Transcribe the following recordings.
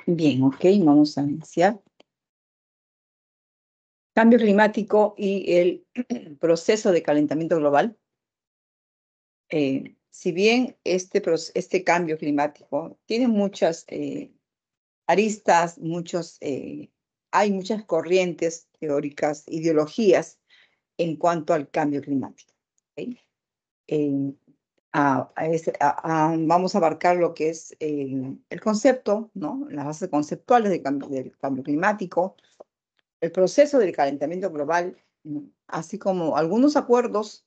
Bien, ok, vamos a iniciar. Cambio climático y el proceso de calentamiento global. Si bien este cambio climático tiene muchas aristas, hay muchas corrientes teóricas, ideologías en cuanto al cambio climático. ¿Ok? Eh, Vamos a abarcar lo que es el concepto, ¿no? Las bases conceptuales del cambio climático, el proceso del calentamiento global, ¿no? Así como algunos acuerdos,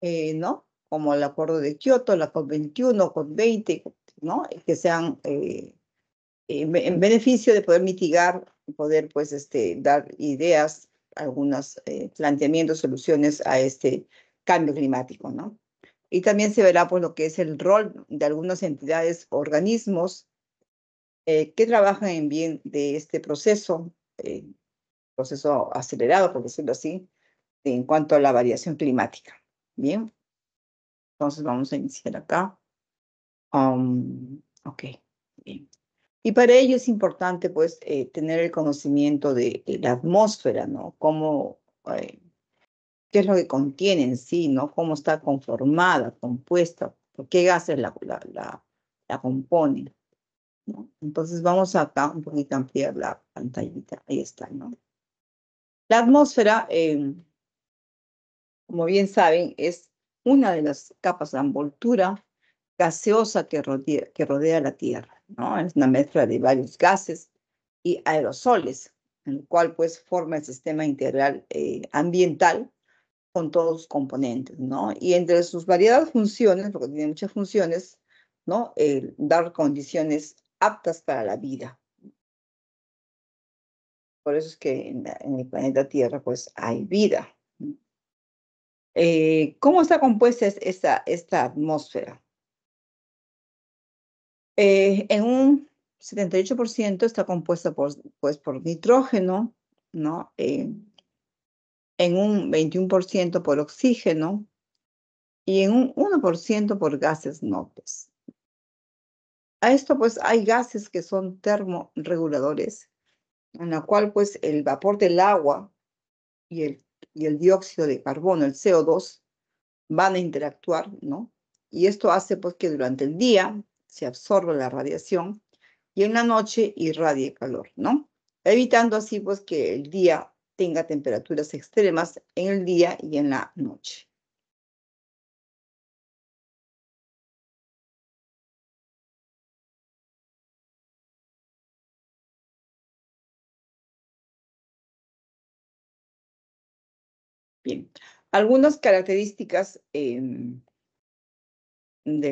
¿no? Como el acuerdo de Kioto, la COP21, COP20, ¿no? Que sean en beneficio de poder mitigar, poder, pues, dar ideas, algunos planteamientos, soluciones a este cambio climático, ¿no? Y también se verá, pues, lo que es el rol de algunas entidades, organismos que trabajan en bien de este proceso acelerado, por decirlo así, en cuanto a la variación climática. Bien, entonces vamos a iniciar acá. Ok, bien. Y para ello es importante, pues, tener el conocimiento de la atmósfera, ¿no? Qué es lo que contiene en sí, ¿no? Cómo está conformada, compuesta, por qué gases la componen, ¿no? Entonces vamos acá un poquito a ampliar la pantallita. Ahí está, ¿no? La atmósfera, como bien saben, es una de las capas de envoltura gaseosa que rodea la Tierra, ¿no? Es una mezcla de varios gases y aerosoles, en el cual pues forma el sistema integral ambiental con todos sus componentes, ¿no? Y entre sus variadas funciones, porque tiene muchas funciones, ¿no? Dar condiciones aptas para la vida. Por eso es que en el planeta Tierra pues hay vida. ¿Cómo está compuesta esta atmósfera? En un 78% está compuesta por nitrógeno, ¿no? En un 21% por oxígeno y en un 1% por gases nobles. A esto pues hay gases que son termorreguladores, en la cual pues el vapor del agua y el dióxido de carbono, el CO2, van a interactuar, ¿no? Y esto hace pues que durante el día se absorba la radiación y en la noche irradie calor, ¿no? Evitando así pues que el día tenga temperaturas extremas en el día y en la noche. Bien, algunas características de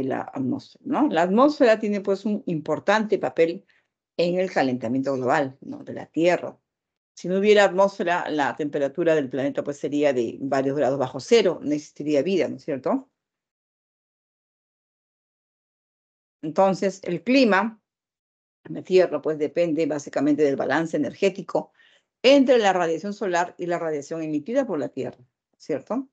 la atmósfera, ¿no? La atmósfera tiene pues un importante papel en el calentamiento global, ¿no? De la Tierra. Si no hubiera atmósfera, la temperatura del planeta pues sería de varios grados bajo cero, no existiría vida, ¿no es cierto? Entonces, el clima en la Tierra pues depende básicamente del balance energético entre la radiación solar y la radiación emitida por la Tierra, ¿cierto?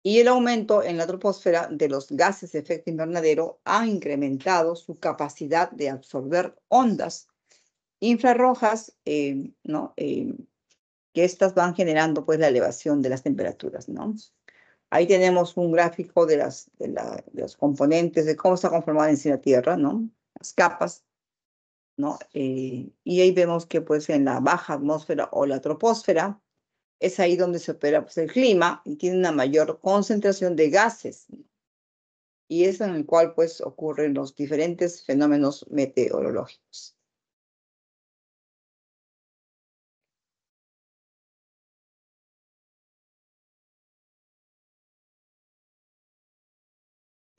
Y el aumento en la troposfera de los gases de efecto invernadero ha incrementado su capacidad de absorber ondas infrarrojas, ¿no? Que estas van generando pues la elevación de las temperaturas, ¿no? Ahí tenemos un gráfico de los componentes, de cómo está conformada en sí la Tierra, ¿no? Las capas, ¿no? Y ahí vemos que pues en la baja atmósfera o la troposfera es ahí donde se opera pues, el clima y tiene una mayor concentración de gases, ¿no? Y es en el cual pues ocurren los diferentes fenómenos meteorológicos.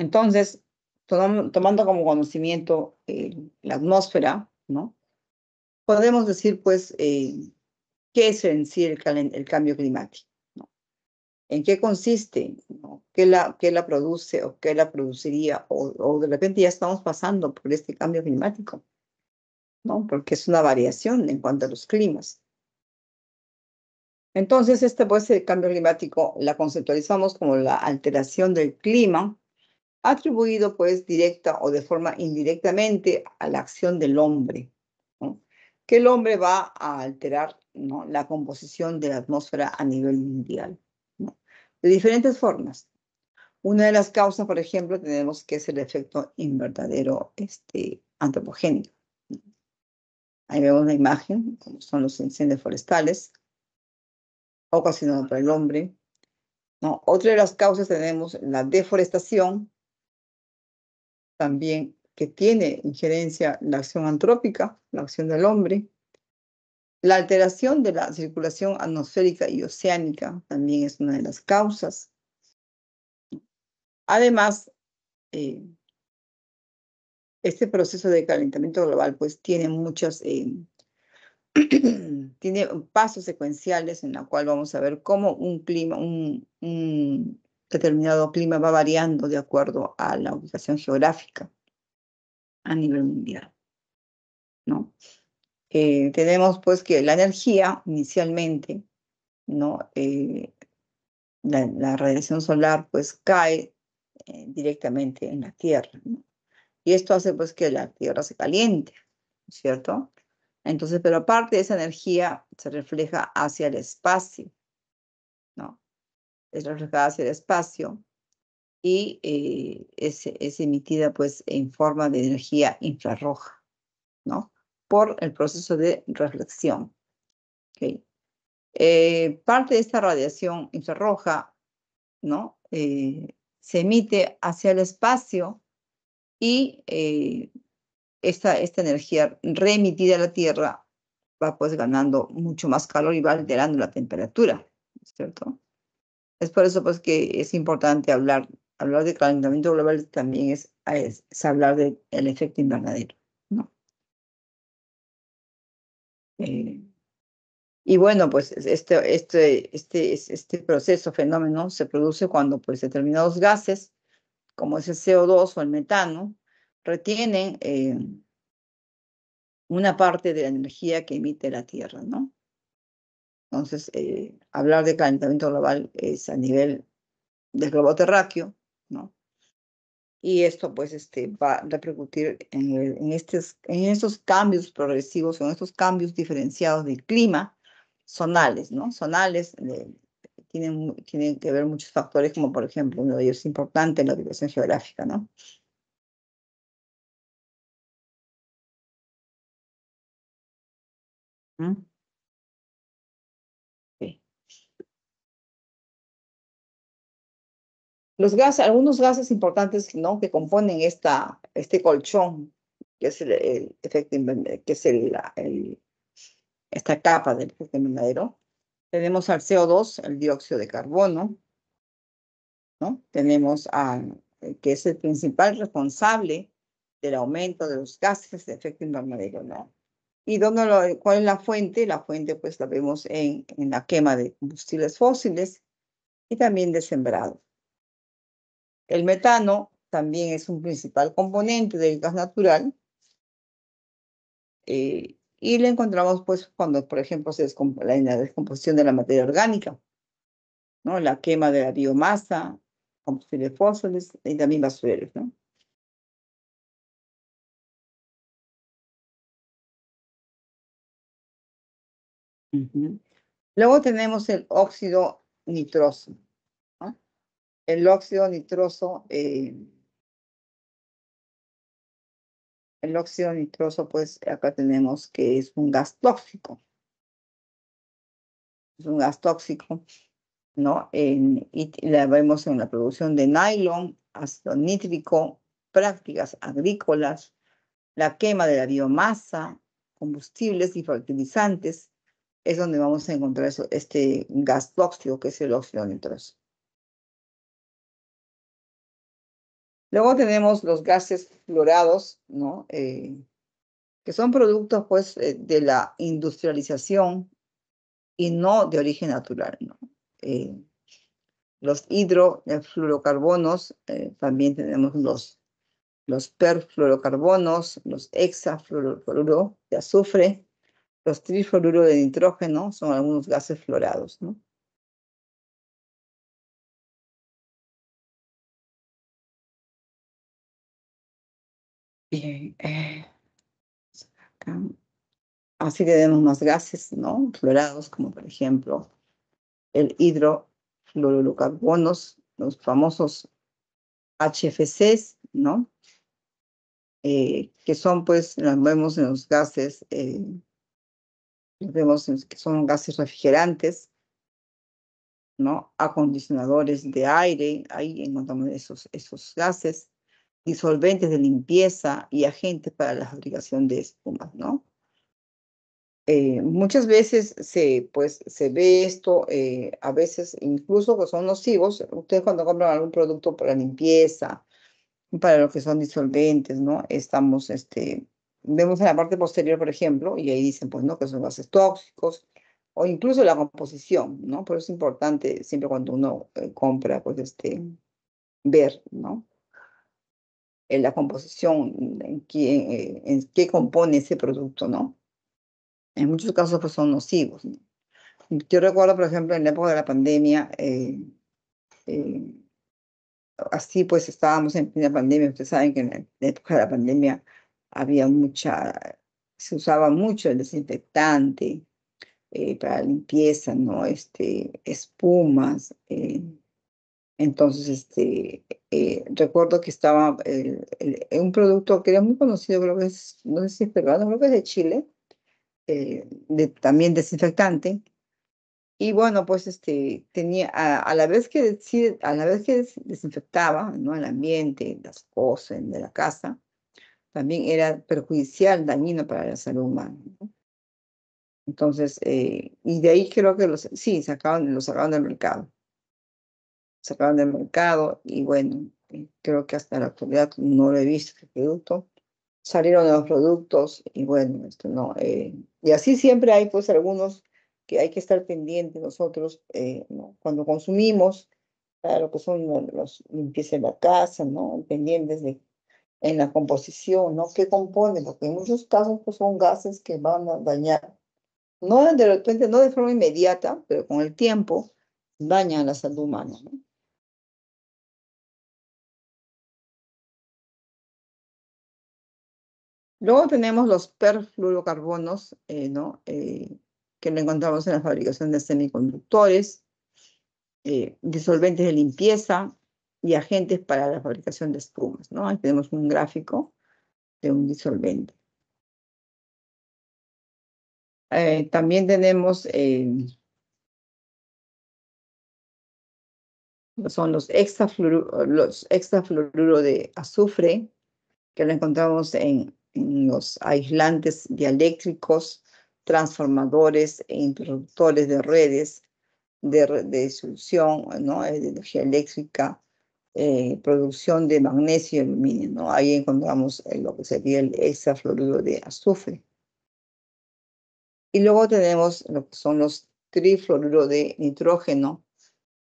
Entonces, tomando como conocimiento la atmósfera, ¿no? Podemos decir, pues, qué es en sí el cambio climático, ¿no? ¿En qué consiste, ¿no? ¿Qué la produce o qué la produciría? O de repente ya estamos pasando por este cambio climático, ¿no? Porque es una variación en cuanto a los climas. Entonces, pues, el cambio climático la conceptualizamos como la alteración del clima atribuido pues directa o de forma indirectamente a la acción del hombre, ¿no? Que el hombre va a alterar, ¿no?, la composición de la atmósfera a nivel mundial, ¿no?, de diferentes formas. Una de las causas, por ejemplo, tenemos que es el efecto invernadero antropogénico. Ahí vemos la imagen, como son los incendios forestales ocasionados por el hombre, ¿no? Otra de las causas tenemos la deforestación, también que tiene injerencia la acción antrópica, la acción del hombre. La alteración de la circulación atmosférica y oceánica también es una de las causas. Además, este proceso de calentamiento global pues tiene muchas, tiene pasos secuenciales en la cual vamos a ver cómo un determinado clima va variando de acuerdo a la ubicación geográfica a nivel mundial, ¿no? Tenemos pues que la energía inicialmente, ¿no? La radiación solar pues cae directamente en la Tierra, ¿no? Y esto hace pues que la Tierra se caliente, ¿cierto? Entonces, pero aparte de esa energía se refleja hacia el espacio, ¿no? Es reflejada hacia el espacio y es emitida pues en forma de energía infrarroja, ¿no? Por el proceso de reflexión, ¿ok? Parte de esta radiación infrarroja, ¿no? Se emite hacia el espacio y esta energía reemitida a la Tierra va pues ganando mucho más calor y va alterando la temperatura, ¿cierto? Es por eso pues que es importante hablar de calentamiento global también es hablar del efecto invernadero, ¿no? Eh, y bueno, pues este proceso, fenómeno, se produce cuando pues determinados gases, como es el CO2 o el metano, retienen una parte de la energía que emite la Tierra, ¿no? Entonces, hablar de calentamiento global es a nivel del globo terráqueo, ¿no? Y esto, pues, va a repercutir en estos cambios progresivos, en estos cambios diferenciados del clima, zonales, ¿no? Zonales, tienen que ver muchos factores, como por ejemplo, uno de ellos importante, la ubicación geográfica, ¿no? ¿Mm? Sí. Algunos gases importantes, ¿no?, que componen este colchón, que es el efecto invernadero, que es esta capa del efecto invernadero. Tenemos al CO2, el dióxido de carbono, ¿no? Tenemos que es el principal responsable del aumento de los gases de efecto invernadero, ¿no? ¿Y cuál es la fuente? La fuente, pues, la vemos en la quema de combustibles fósiles y también de sembrado. El metano también es un principal componente del gas natural, y lo encontramos pues cuando, por ejemplo, en la descomposición de la materia orgánica, ¿no? La quema de la biomasa, combustibles fósiles y también basureros, ¿no? Ujú. Luego tenemos ¿no? El óxido nitroso, pues acá tenemos que es un gas tóxico. Es un gas tóxico, ¿no? Y la vemos en la producción de nylon, ácido nítrico, prácticas agrícolas, la quema de la biomasa, combustibles y fertilizantes, es donde vamos a encontrar este gas tóxico que es el óxido nitroso. Luego tenemos los gases fluorados, ¿no? Que son productos pues de la industrialización y no de origen natural, ¿no? Los hidrofluorocarbonos, también tenemos los perfluorocarbonos, los hexafluoruro de azufre, los trifluoruro de nitrógeno, son algunos gases fluorados, ¿no? Bien, acá. Así tenemos más gases, ¿no? Fluorados, como por ejemplo el hidrofluorocarbonos, los famosos HFCs, ¿no? Que son, pues, los vemos en los gases, los vemos que son gases refrigerantes, ¿no? Acondicionadores de aire, ahí encontramos esos gases, disolventes de limpieza y agentes para la fabricación de espumas, ¿no? Muchas veces pues, se ve esto, a veces incluso que son nocivos. Ustedes cuando compran algún producto para limpieza, para lo que son disolventes, ¿no? Vemos en la parte posterior, por ejemplo, y ahí dicen, pues, ¿no? Que son gases tóxicos, o incluso la composición, ¿no? Por eso es importante siempre cuando uno compra, pues, ver, ¿no? En la composición, en qué compone ese producto, ¿no? En muchos casos, pues, son nocivos, ¿no? Yo recuerdo, por ejemplo, en la época de la pandemia, eh, así pues estábamos en plena pandemia. Ustedes saben que en la época de la pandemia había se usaba mucho el desinfectante para limpieza, ¿no? Espumas. Entonces, recuerdo que estaba un producto que era muy conocido, creo que es, no sé si es peruano, creo que es de Chile, también desinfectante. Y bueno, pues tenía, a la vez que, a la vez que desinfectaba, ¿no? El ambiente, las cosas de la casa, también era perjudicial, dañino para la salud humana, ¿no? Entonces, y de ahí creo que sí, los sacaban del mercado. Sacaban del mercado y bueno, creo que hasta la actualidad no lo he visto este producto. Salieron nuevos productos y bueno, esto no. Y así siempre hay pues algunos que hay que estar pendientes nosotros, ¿no? Cuando consumimos, para lo que son los limpieza de la casa, ¿no? Pendientes en la composición, ¿no? ¿Qué compone? Porque en muchos casos pues son gases que van a dañar, no de repente, no de forma inmediata, pero con el tiempo dañan la salud humana, ¿no? Luego tenemos los perfluorocarbonos, ¿no? Que lo encontramos en la fabricación de semiconductores, disolventes de limpieza y agentes para la fabricación de espumas, ¿no? Ahí tenemos un gráfico de un disolvente. También tenemos, son los extrafluoruro de azufre, que lo encontramos en los aislantes dieléctricos, transformadores e interruptores de redes de distribución, ¿no? De energía eléctrica, producción de magnesio y aluminio, ¿no? Ahí encontramos lo que sería el hexafluoruro de azufre. Y luego tenemos lo que son los trifluoruro de nitrógeno,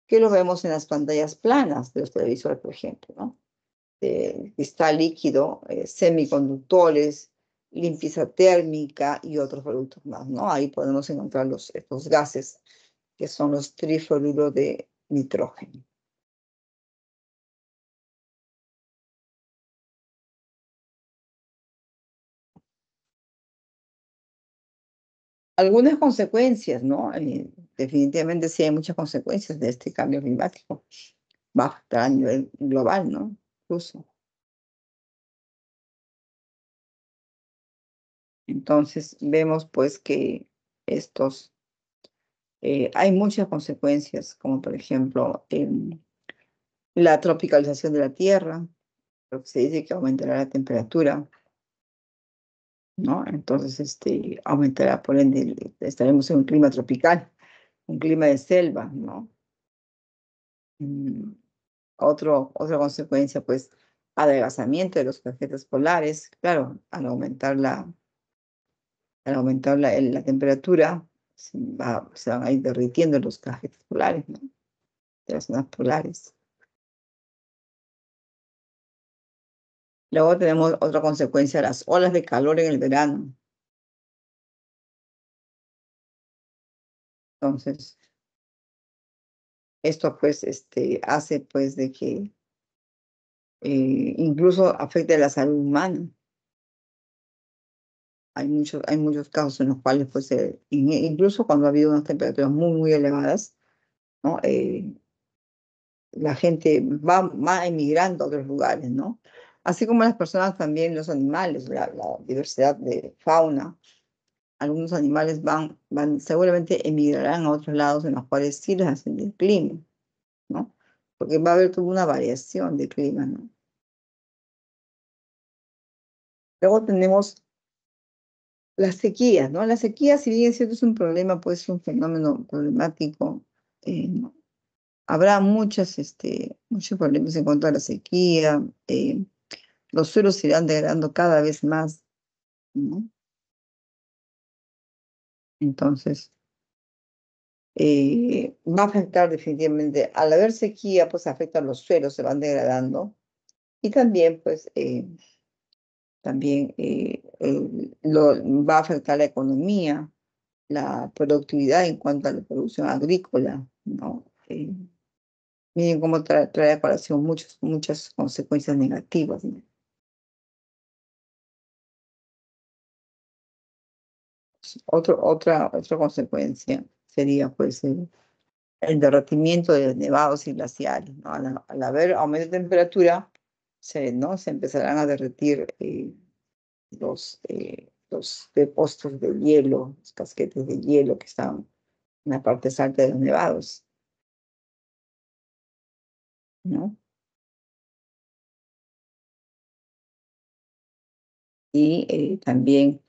que lo vemos en las pantallas planas de los televisores, por ejemplo, ¿no? Cristal líquido, semiconductores, limpieza térmica y otros productos más, ¿no? Ahí podemos encontrar estos gases que son los trifluoruro de nitrógeno. Algunas consecuencias, ¿no? Definitivamente sí hay muchas consecuencias de este cambio climático. Va a afectar a nivel global, ¿no? Incluso. Entonces vemos pues que estos, hay muchas consecuencias, como por ejemplo la tropicalización de la Tierra, lo que se dice que aumentará la temperatura, ¿no? Entonces aumentará, por ende, estaremos en un clima tropical, un clima de selva, ¿no? Mm, otra consecuencia, pues, adelgazamiento de los cajetes polares. Claro, al aumentar la temperatura, se van a ir derritiendo los cajetes polares, ¿no? De las zonas polares. Luego tenemos otra consecuencia, las olas de calor en el verano. Entonces, esto pues hace pues de que incluso afecte a la salud humana. Hay muchos casos en los cuales, pues, incluso cuando ha habido unas temperaturas muy, muy elevadas, ¿no? La gente va emigrando a otros lugares, ¿no? Así como las personas también, los animales, la diversidad de fauna. Algunos animales seguramente emigrarán a otros lados en los cuales sí les hacen el clima, ¿no? Porque va a haber toda una variación de clima, ¿no? Luego tenemos las sequías, ¿no? La sequía, si bien es cierto, es un problema, pues es un fenómeno problemático, ¿no? Habrá muchos problemas en cuanto a la sequía, los suelos se irán degradando cada vez más, ¿no? Entonces, va a afectar definitivamente, al haber sequía, pues afecta a los suelos, se van degradando, y también, pues, va a afectar la economía, la productividad en cuanto a la producción agrícola, ¿no? Miren cómo trae a colación muchas consecuencias negativas, ¿no? Otra consecuencia sería, pues, el derretimiento de los nevados y glaciares, ¿no? Al haber aumento de temperatura, ¿no? Se empezarán a derretir los depósitos de hielo, los casquetes de hielo que están en las partes altas de los nevados, ¿no? Y también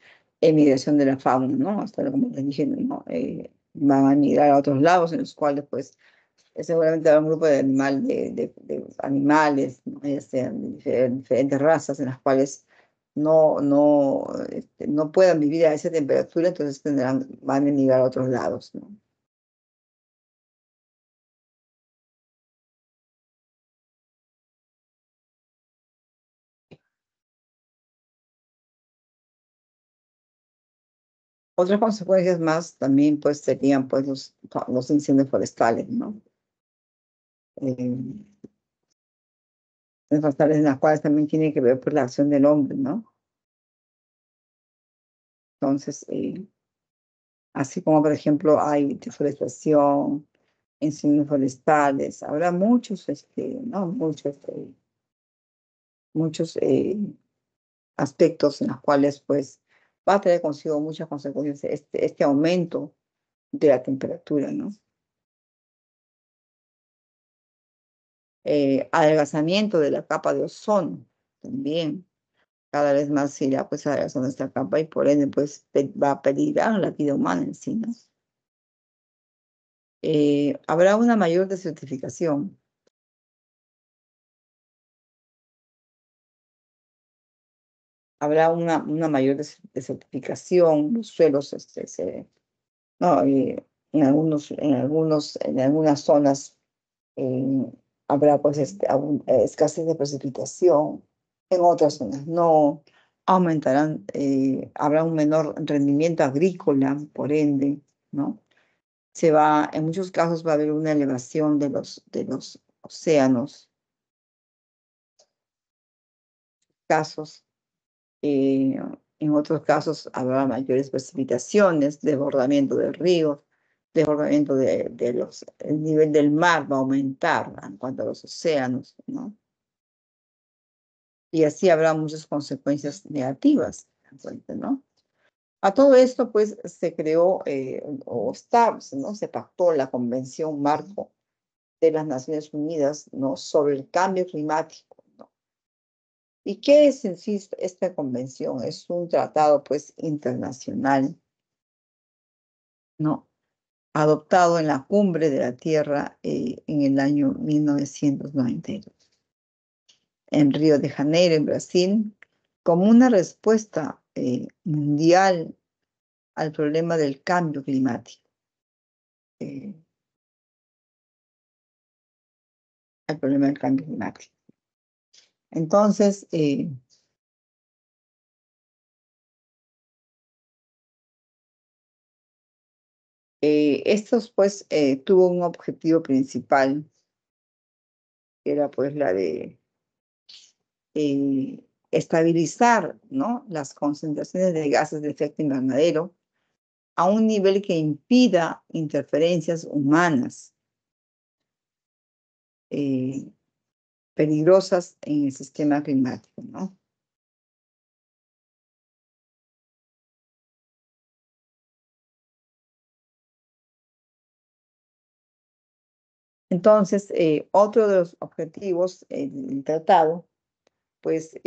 emigración de la fauna, ¿no? Hasta como les dije, ¿no? Van a migrar a otros lados en los cuales, pues, seguramente habrá un grupo de animales, ¿no? Ya sean de diferentes razas, en las cuales no puedan vivir a esa temperatura, entonces van a emigrar a otros lados, ¿no? Otras consecuencias más también, pues, serían, pues, los incendios forestales, ¿no? Eh, Forestales en las cuales también tiene que ver, pues, la acción del hombre, ¿no? Entonces, así como, por ejemplo, hay deforestación, incendios forestales, habrá ¿no? Muchos aspectos en los cuales, pues, va a traer consigo muchas consecuencias este aumento de la temperatura, ¿no? Adelgazamiento de la capa de ozono también. Cada vez más se irá, pues, adelgazando esta capa y por ende, pues, va a peligrar la vida humana en sí, ¿no? Habrá una mayor desertificación. Habrá una mayor desertificación, los suelos, no, en algunas zonas eh, habrá, pues, escasez de precipitación, en otras zonas no, habrá un menor rendimiento agrícola, por ende, ¿no? En muchos casos va a haber una elevación de los océanos, casos. Eh, en otros casos habrá mayores precipitaciones, desbordamiento de ríos, desbordamiento el nivel del mar va a aumentar en cuanto a los océanos, ¿no? Y así habrá muchas consecuencias negativas, ¿no? A todo esto, pues, se creó, ¿no? Se pactó la Convención Marco de las Naciones Unidas, ¿no? Sobre el cambio climático, ¿no? ¿Y qué es en sí esta convención? Es un tratado, pues, internacional, ¿no? Adoptado en la Cumbre de la Tierra en el año 1992, en Río de Janeiro, en Brasil, como una respuesta mundial al problema del cambio climático, eh, al problema del cambio climático. Entonces, estos, pues, tuvo un objetivo principal, que era, pues, la de estabilizar, ¿no?, las concentraciones de gases de efecto invernadero a un nivel que impida interferencias humanas peligrosas en el sistema climático, ¿no? Entonces, otro de los objetivos del tratado, pues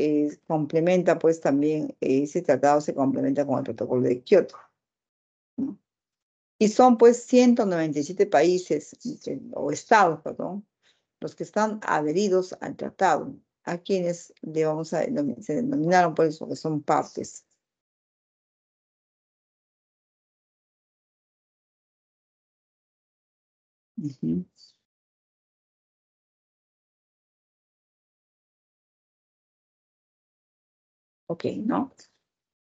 complementa, pues también ese tratado se complementa con el protocolo de Kioto, ¿no? Y son pues 197 países o estados, perdón, los que están adheridos al tratado, a quienes le vamos a se denominaron por eso que son partes. Ujú. Ok, ¿no?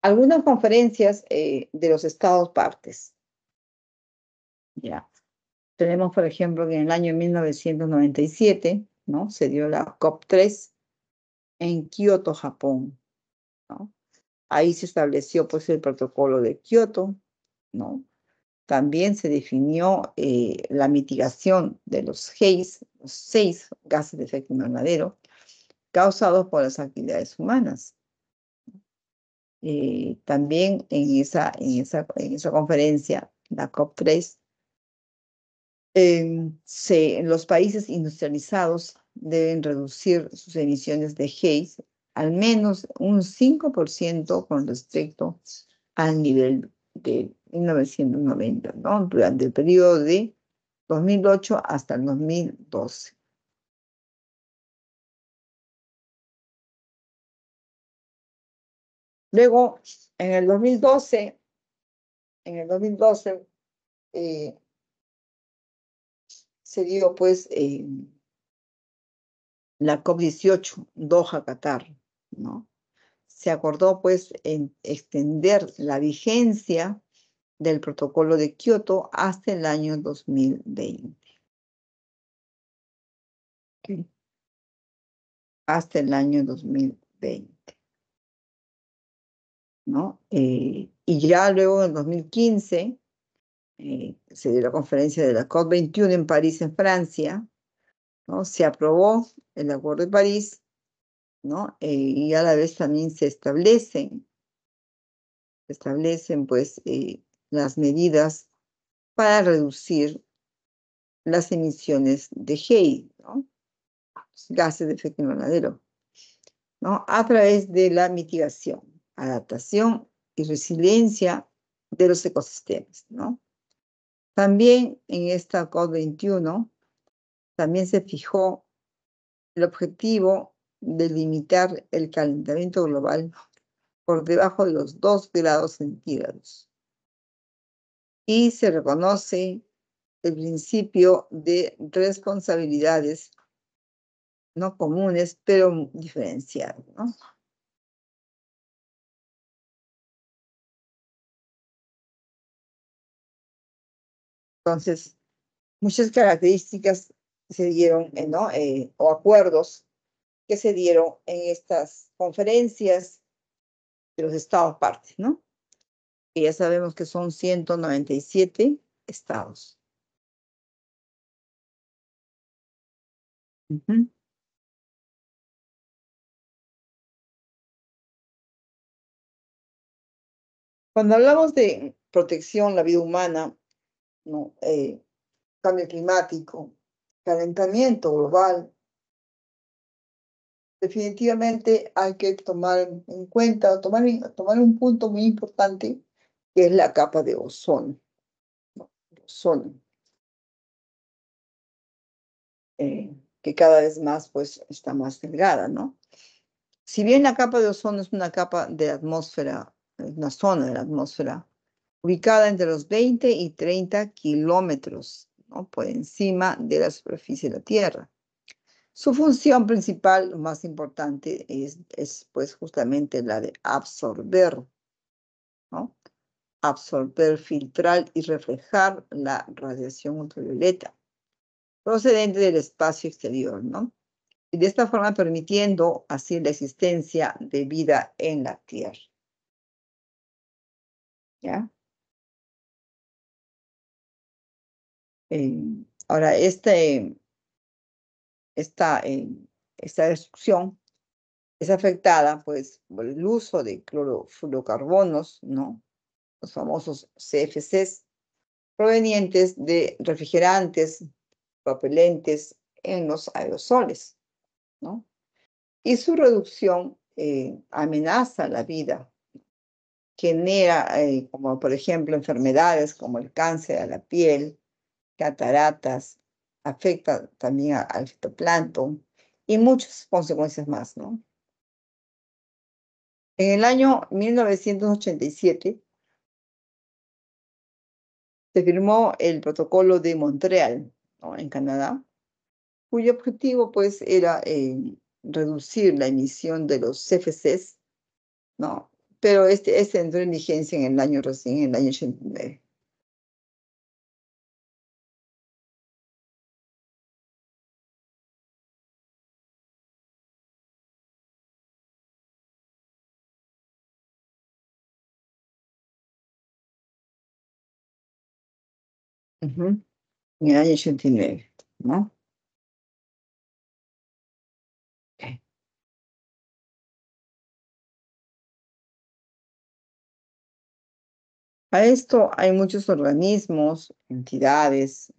Algunas conferencias de los estados partes, ya. Tenemos, por ejemplo, que en el año 1997, ¿no?, se dio la COP3 en Kioto, Japón, ¿no? Ahí se estableció, pues, el protocolo de Kioto, ¿no? También se definió la mitigación de los GEIS, los 6 gases de efecto invernadero, causados por las actividades humanas. También en esa conferencia, la COP3, los países industrializados deben reducir sus emisiones de GEIS al menos un 5% con respecto al nivel de 1990, ¿no?, durante el periodo de 2008 hasta el 2012. Luego, en el 2012, eh, se dio pues la COP18, Doha, Qatar, ¿no? Se acordó pues en extender la vigencia del protocolo de Kioto hasta el año 2020. ¿Ok? Hasta el año 2020, ¿no? Y ya luego en 2015 se dio la conferencia de la COP21 en París, en Francia, ¿no? Se aprobó el Acuerdo de París, ¿no? Y a la vez también se establecen pues las medidas para reducir las emisiones de GEI, ¿no?, gases de efecto invernadero, ¿no?, a través de la mitigación, adaptación y resiliencia de los ecosistemas, ¿no? También en esta COP21 también se fijó el objetivo de limitar el calentamiento global por debajo de los 2 grados centígrados. Y se reconoce el principio de responsabilidades no comunes, pero diferenciadas, ¿no? Entonces, muchas características se dieron, ¿no?, o acuerdos que se dieron en estas conferencias de los estados partes, ¿no? Que ya sabemos que son 197 estados. Ujú. Cuando hablamos de protección a la vida humana, ¿no?, cambio climático, calentamiento global, definitivamente hay que tomar en cuenta, tomar un punto muy importante, que es la capa de ozono, ¿no? Ozono, que cada vez más, pues, está más delgada, ¿no? Si bien la capa de ozono es una capa de la atmósfera, es una zona de la atmósfera, ubicada entre los 20 y 30 kilómetros, ¿no?, por encima de la superficie de la Tierra. Su función principal, más importante, es pues justamente la de absorber, ¿no? Absorber, filtrar y reflejar la radiación ultravioleta procedente del espacio exterior, ¿no? y de esta forma permitiendo así la existencia de vida en la Tierra. ¿Ya? Ahora, esta destrucción es afectada pues por el uso de clorofluorocarbonos, ¿no? Los famosos CFCs, provenientes de refrigerantes, propelentes en los aerosoles, ¿no? Y su reducción amenaza la vida, genera, como por ejemplo, enfermedades como el cáncer a la piel, cataratas, afecta también al fitoplancton y muchas consecuencias más, ¿no? En el año 1987 se firmó el Protocolo de Montreal, ¿no? En Canadá, cuyo objetivo pues era reducir la emisión de los CFCs, ¿no? Pero este entró en vigencia en el año recién, en el año 89. Ujú, en el año 89, ¿no? Ok. A esto hay muchos organismos, entidades,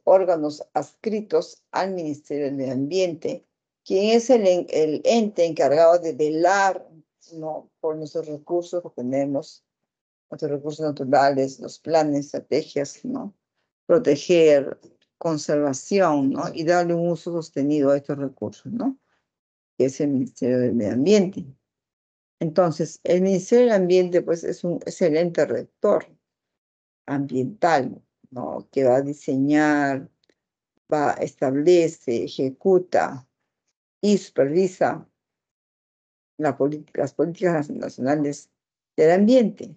órganos adscritos al Ministerio del Medio Ambiente, quien es el ente encargado de velar, ¿no? Por nuestros recursos que tenemos, nuestros recursos naturales, los planes, estrategias, ¿no? Proteger, conservación, ¿no? Y darle un uso sostenido a estos recursos, ¿no? Que es el Ministerio del Medio Ambiente. Entonces, el Ministerio del Ambiente, pues, es el ente rector ambiental, ¿no? Que va a diseñar, establece, ejecuta y supervisa las políticas nacionales del ambiente,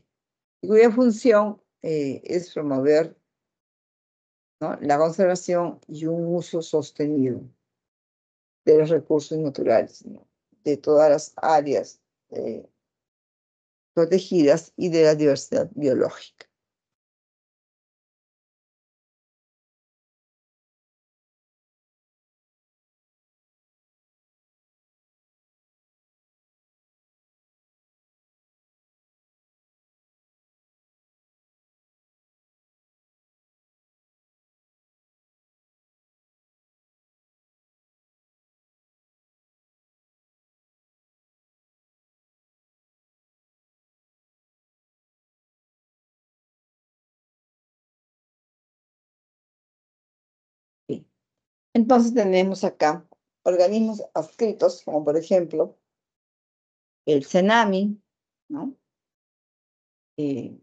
y cuya función es promover, ¿no? La conservación y un uso sostenido de los recursos naturales, ¿no? De todas las áreas protegidas y de la diversidad biológica. Sí. Entonces tenemos acá organismos adscritos, como por ejemplo el CENAMI, ¿no? Eh,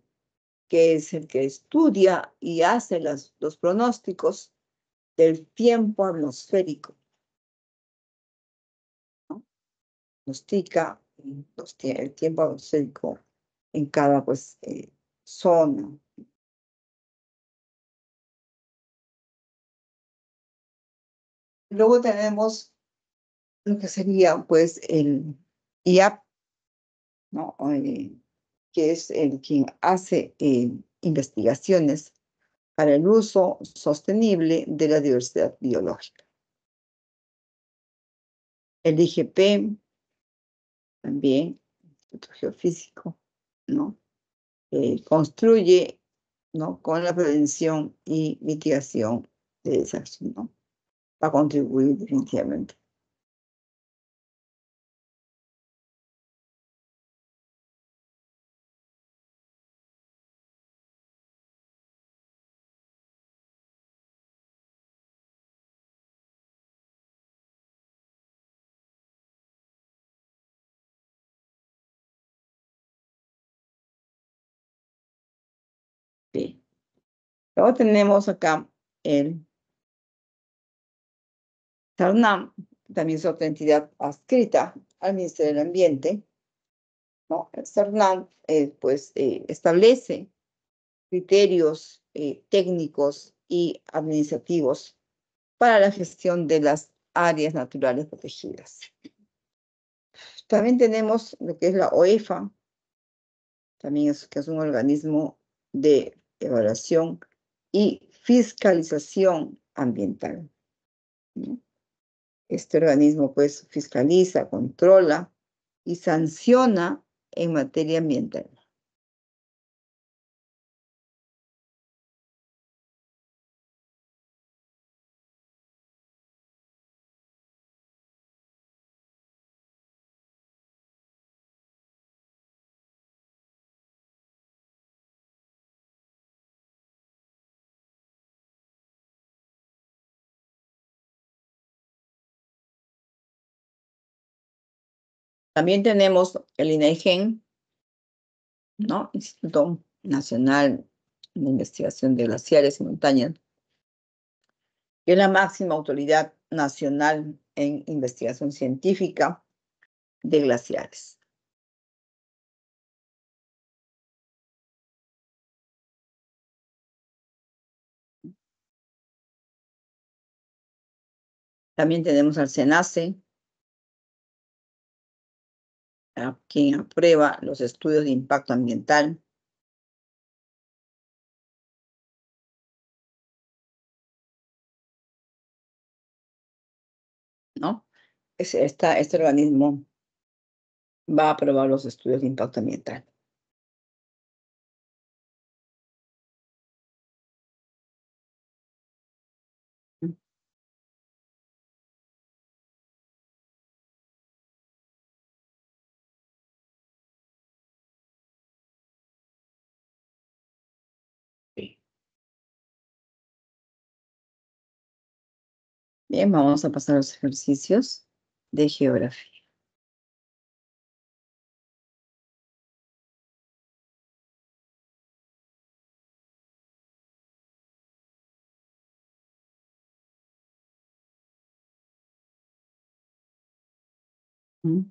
que es el que estudia y hace los pronósticos del tiempo atmosférico, ¿no? Pronostica el tiempo atmosférico en cada pues, zona. Luego tenemos lo que sería pues el IAP, ¿no? Que es el quien hace investigaciones para el uso sostenible de la diversidad biológica. El IGP también, Instituto Geofísico, ¿no? Construye, ¿no? Con la prevención y mitigación de desastres, ¿no? Va a contribuir definitivamente. Sí. Luego tenemos acá el CERNAM, también es otra entidad adscrita al Ministerio del Ambiente, ¿no? El CERNAM, pues, establece criterios técnicos y administrativos para la gestión de las áreas naturales protegidas. También tenemos lo que es la OEFA, también que es un organismo de evaluación y fiscalización ambiental, ¿no? Este organismo pues fiscaliza, controla y sanciona en materia ambiental. También tenemos el INAIGEN, ¿no? Instituto Nacional de Investigación de Glaciares y Montañas, que es la máxima autoridad nacional en investigación científica de glaciares. También tenemos al SENACE, a quien aprueba los estudios de impacto ambiental. ¿No? Este organismo va a aprobar los estudios de impacto ambiental. Mm. Sí. Bien, vamos a pasar a los ejercicios de geografía. Mm.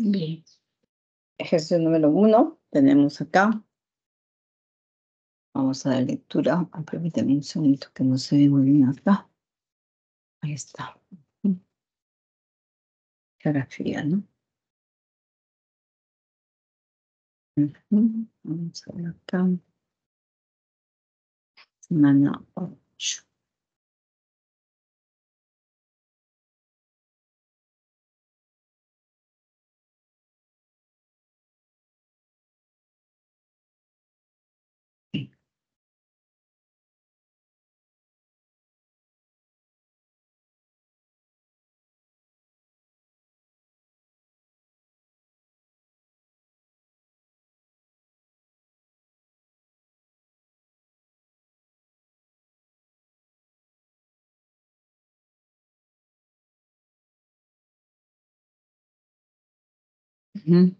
Bien. Ejercicio número 1, tenemos acá. Vamos a dar lectura. Permítame un segundito que no se ve muy bien acá. Ahí está. Geografía, ¿no? Ujú. Vamos a ver acá. Semana 8. Ujú.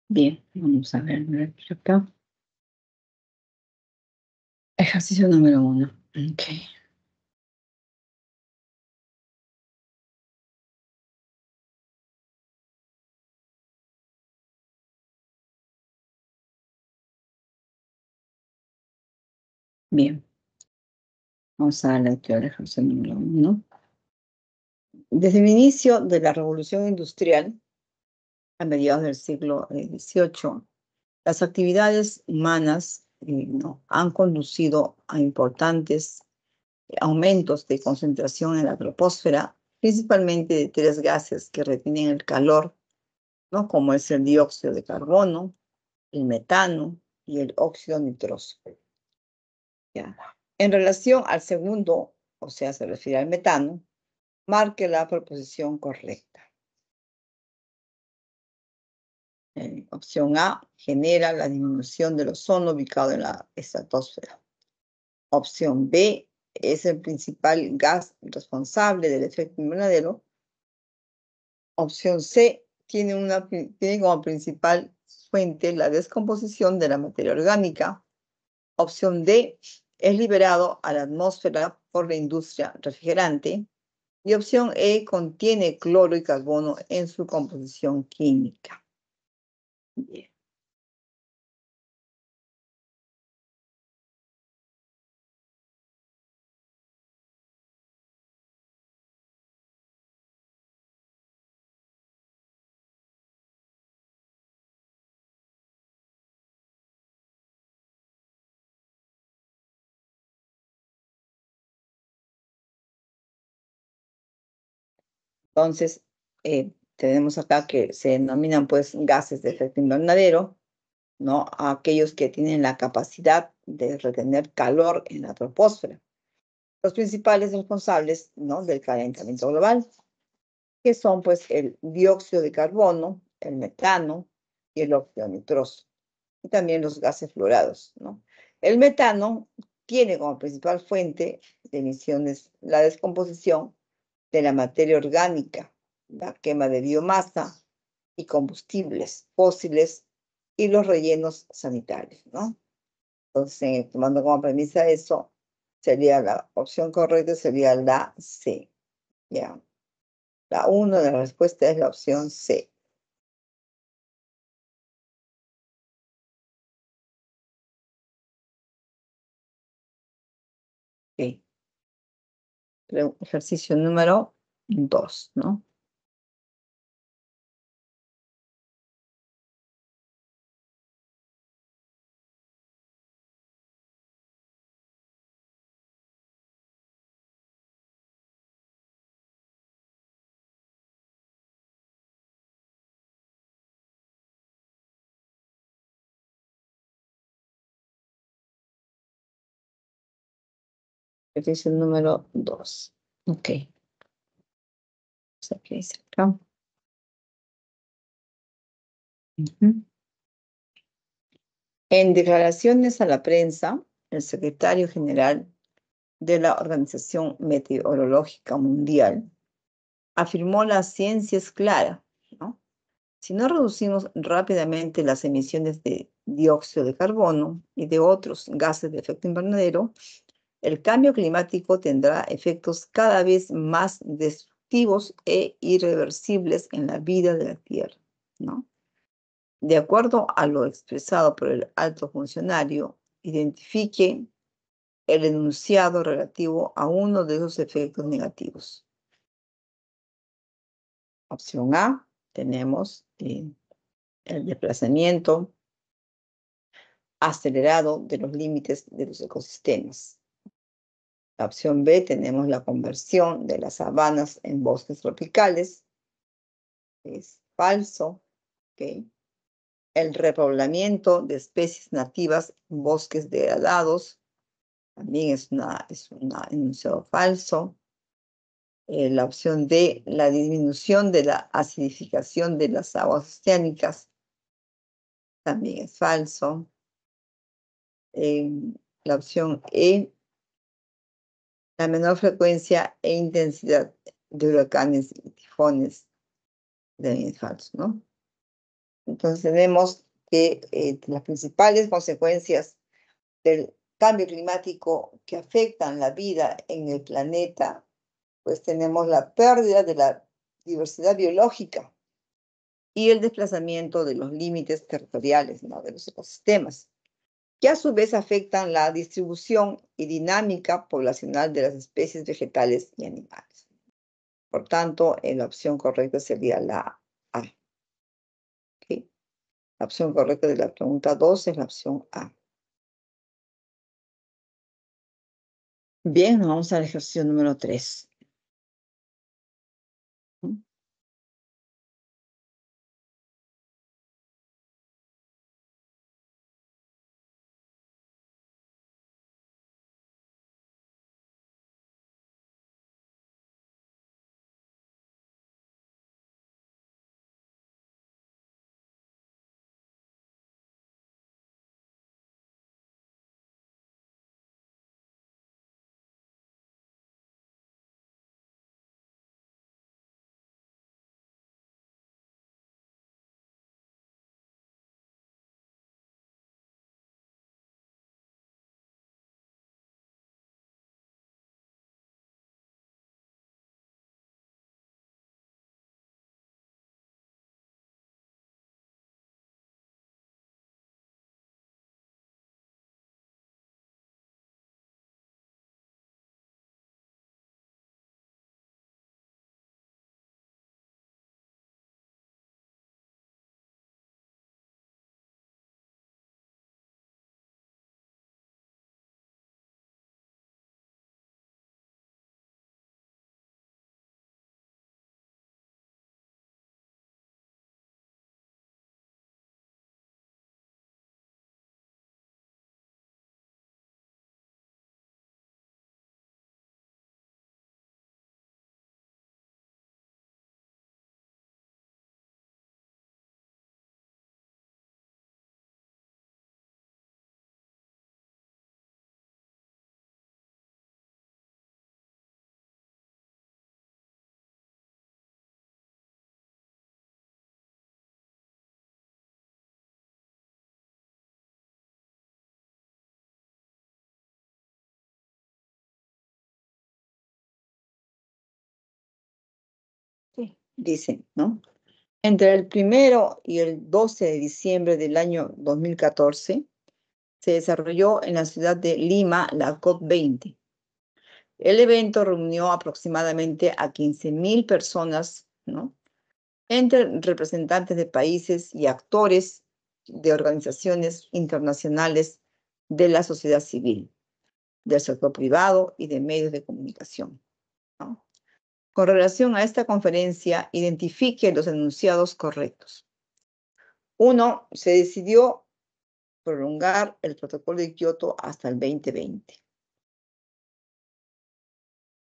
Bien, vamos a ver por acá. Ejercicio número 1. Ok. Bien, vamos a la teoría del ejercicio número 1. Desde el inicio de la revolución industrial, a mediados del siglo XVIII, las actividades humanas han conducido a importantes aumentos de concentración en la troposfera, principalmente de tres gases que retienen el calor, ¿no? Como es el dióxido de carbono, el metano y el óxido nitroso. ¿Ya? En relación al segundo, o sea, se refiere al metano, marque la proposición correcta. Opción A, genera la disminución del ozono ubicado en la estratosfera. Opción B, es el principal gas responsable del efecto invernadero. Opción C, tiene como principal fuente la descomposición de la materia orgánica. Opción D, es liberado a la atmósfera por la industria refrigerante. Y opción E, contiene cloro y carbono en su composición química. Bien. Entonces, tenemos acá que se denominan pues gases de efecto invernadero, ¿no? A aquellos que tienen la capacidad de retener calor en la troposfera. Los principales responsables, ¿no?, del calentamiento global, que son pues el dióxido de carbono, el metano y el óxido nitroso, y también los gases fluorados, ¿no? El metano tiene como principal fuente de emisiones la descomposición de la materia orgánica, la quema de biomasa y combustibles fósiles y los rellenos sanitarios, ¿no? Entonces, tomando como premisa eso, sería la opción correcta, sería la C. ¿Ya? La 1 de la respuesta es la opción C. Ok. Ejercicio número 2, ¿no? Ejercicio número 2. Ok. ¿Qué dice acá? Ujú. En declaraciones a la prensa, el secretario general de la Organización Meteorológica Mundial afirmó: la ciencia es clara, ¿no? Si no reducimos rápidamente las emisiones de dióxido de carbono y de otros gases de efecto invernadero, el cambio climático tendrá efectos cada vez más destructivos e irreversibles en la vida de la Tierra, ¿no? De acuerdo a lo expresado por el alto funcionario, identifique el enunciado relativo a uno de esos efectos negativos. Opción A, tenemos el desplazamiento acelerado de los límites de los ecosistemas. La opción B, tenemos la conversión de las sabanas en bosques tropicales. Es falso. ¿Okay? El repoblamiento de especies nativas en bosques degradados también es un enunciado falso. La opción D, la disminución de la acidificación de las aguas oceánicas, también es falso. La opción E, la menor frecuencia e intensidad de huracanes y tifones, también es falso, ¿no? Entonces tenemos que las principales consecuencias del cambio climático que afectan la vida en el planeta, pues tenemos la pérdida de la diversidad biológica y el desplazamiento de los límites territoriales, ¿no?, de los ecosistemas. que a su vez afectan la distribución y dinámica poblacional de las especies vegetales y animales. Por tanto, la opción correcta sería la A. ¿Ok? La opción correcta de la pregunta 2 es la opción A. Bien, vamos al ejercicio número 3. Sí. Dice, ¿no? Entre el 1 y el 12 de diciembre del año 2014, se desarrolló en la ciudad de Lima la COP20. El evento reunió aproximadamente a 15.000 personas, ¿no? Entre representantes de países y actores de organizaciones internacionales de la sociedad civil, del sector privado y de medios de comunicación, ¿no? Con relación a esta conferencia, identifique los enunciados correctos. 1. Se decidió prolongar el protocolo de Kioto hasta el 2020.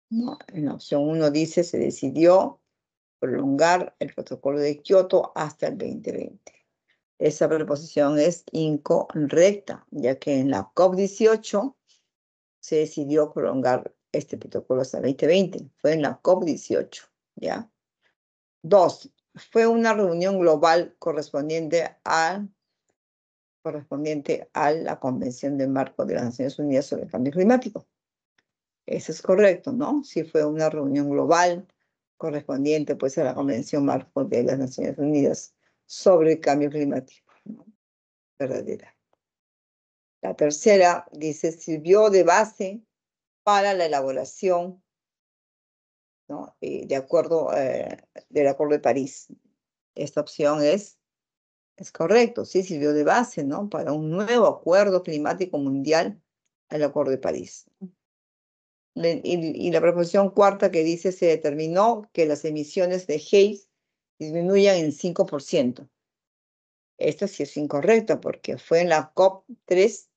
¿No? En la opción 1 dice, se decidió prolongar el protocolo de Kioto hasta el 2020. Esa preposición es incorrecta, ya que en la COP18 se decidió prolongar este protocolo hasta el 2020. Fue en la COP18, ¿ya? 2. Fue una reunión global correspondiente a la Convención de Marco de las Naciones Unidas sobre el Cambio Climático. Eso es correcto, ¿no? Sí fue una reunión global correspondiente pues a la Convención Marco de las Naciones Unidas sobre el Cambio Climático, ¿no? Verdadera. La tercera dice, sirvió de base para la elaboración, ¿no? Del Acuerdo de París. Esta opción es correcto, sí sirvió de base, ¿no? Para un nuevo acuerdo climático mundial, el Acuerdo de París. Y la proposición cuarta que dice, se determinó que las emisiones de Hayes disminuyan en 5%. Esta sí es incorrecta porque fue en la COP3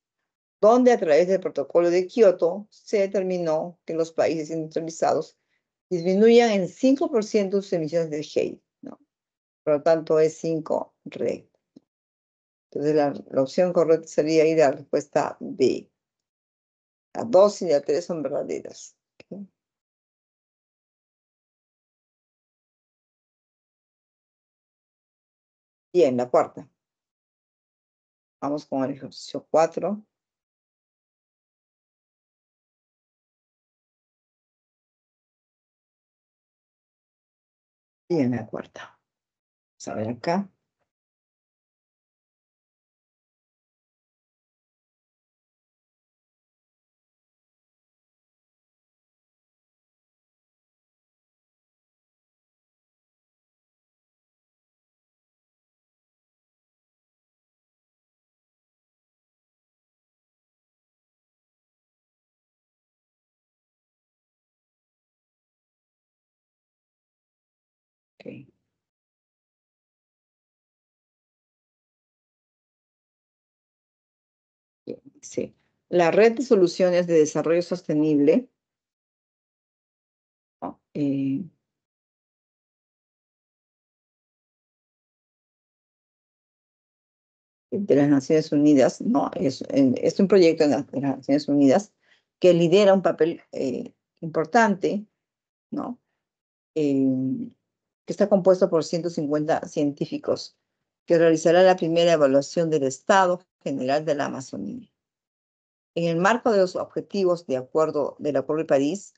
donde a través del protocolo de Kioto se determinó que los países industrializados disminuyan en 5% sus emisiones de Hayes, ¿no? Por lo tanto, es incorrecto. Entonces, la opción correcta sería ir a la respuesta B. La 2 y la 3 son verdaderas. ¿Okay? Bien, la cuarta. Vamos con el ejercicio 4. Bien, la cuarta. Vamos a ver acá. Ok. Bien, sí. La red de soluciones de desarrollo sostenible, ¿no? De las Naciones Unidas, ¿no? Es un proyecto de las Naciones Unidas que lidera un papel importante, ¿no? Que está compuesto por 150 científicos que realizará la primera evaluación del estado general de la Amazonía. En el marco de los objetivos del Acuerdo de París,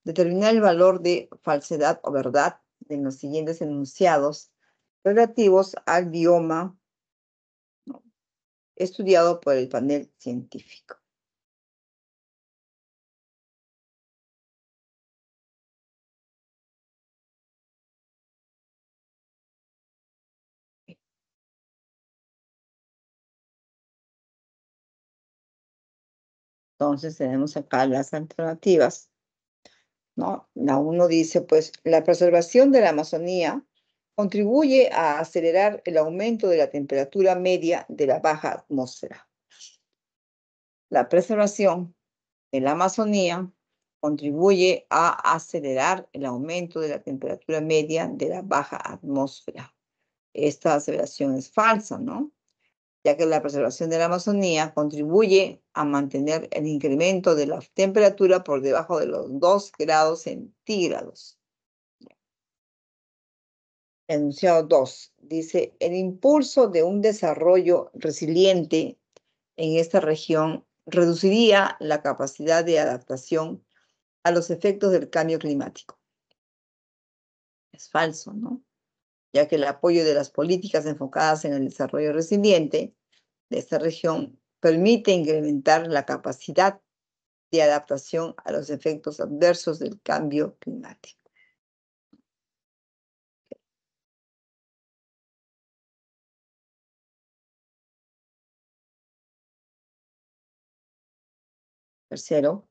determinar el valor de falsedad o verdad de los siguientes enunciados relativos al bioma, ¿no? Estudiado por el panel científico. Entonces tenemos acá las alternativas, ¿no? La uno dice, pues, la preservación de la Amazonía contribuye a acelerar el aumento de la temperatura media de la baja atmósfera. La preservación de la Amazonía contribuye a acelerar el aumento de la temperatura media de la baja atmósfera. Esta aseveración es falsa, ¿no? Ya que la preservación de la Amazonía contribuye a mantener el incremento de la temperatura por debajo de los 2 grados centígrados. Enunciado 2 dice, el impulso de un desarrollo resiliente en esta región reduciría la capacidad de adaptación a los efectos del cambio climático. Es falso, ¿no? Ya que el apoyo de las políticas enfocadas en el desarrollo resiliente de esta región permite incrementar la capacidad de adaptación a los efectos adversos del cambio climático. Tercero,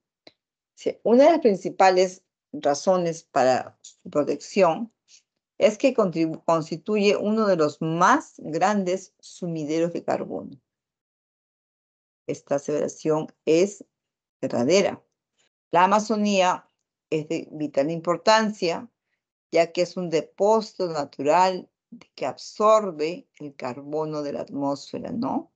una de las principales razones para su protección es que constituye uno de los más grandes sumideros de carbono. Esta aseveración es verdadera. La Amazonía es de vital importancia, ya que es un depósito natural que absorbe el carbono de la atmósfera, ¿no?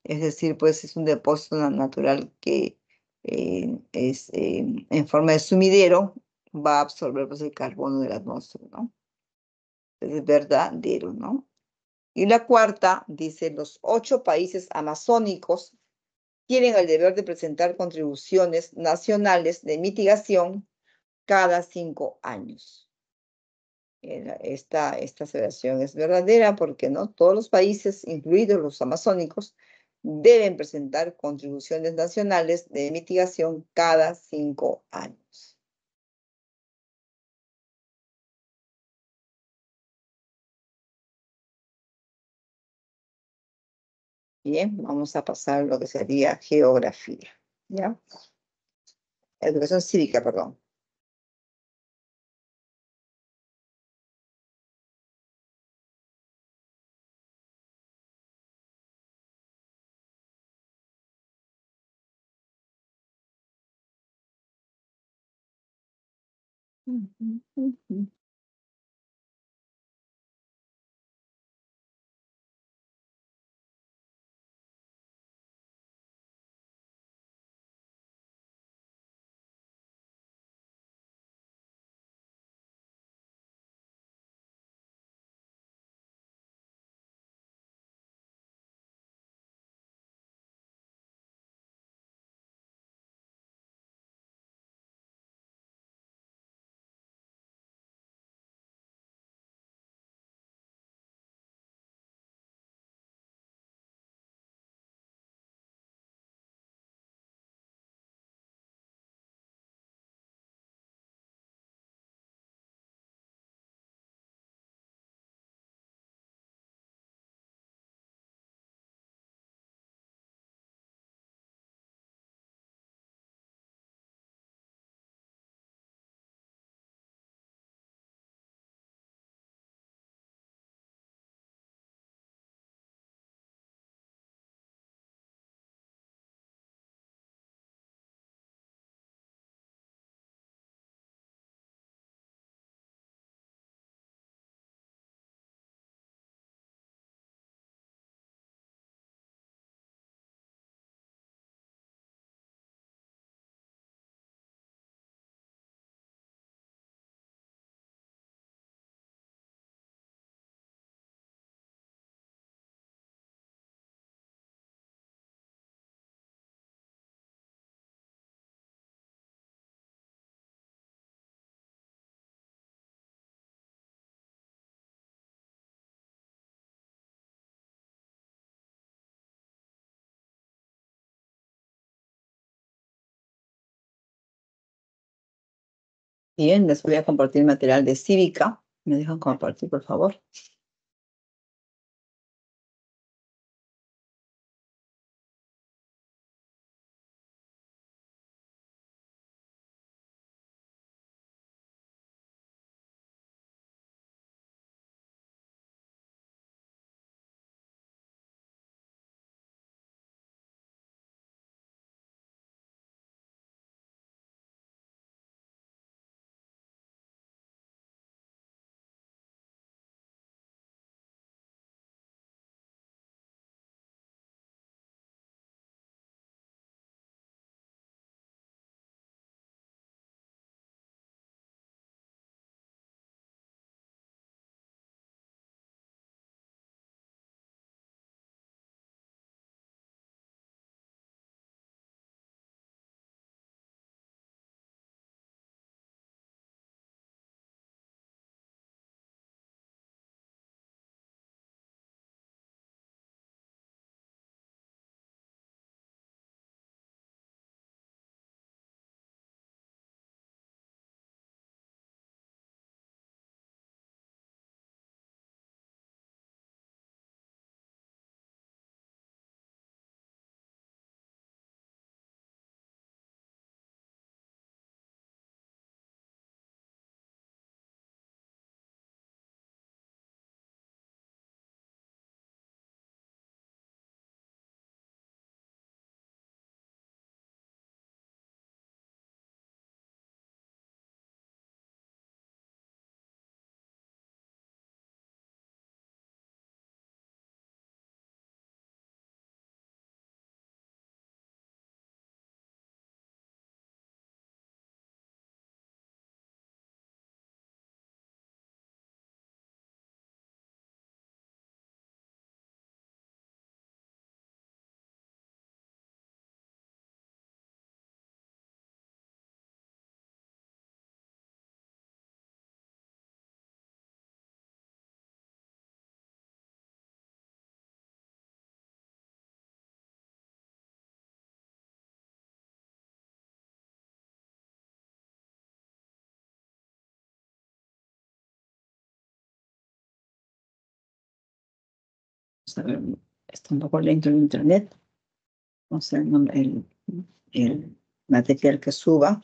Es decir, pues es un depósito natural que es en forma de sumidero, va a absorber pues, el carbono de la atmósfera, ¿no? Es verdadero, ¿no? Y la cuarta dice, los 8 países amazónicos tienen el deber de presentar contribuciones nacionales de mitigación cada 5 años. Esta aseveración es verdadera porque no todos los países, incluidos los amazónicos, deben presentar contribuciones nacionales de mitigación cada 5 años. Bien, vamos a pasar a lo que sería geografía, ¿ya? Educación cívica, perdón. Bien, les voy a compartir material de cívica. ¿Me dejan compartir, por favor? Vamos a ver, está un poco lento el internet. Vamos a ver el material que suba.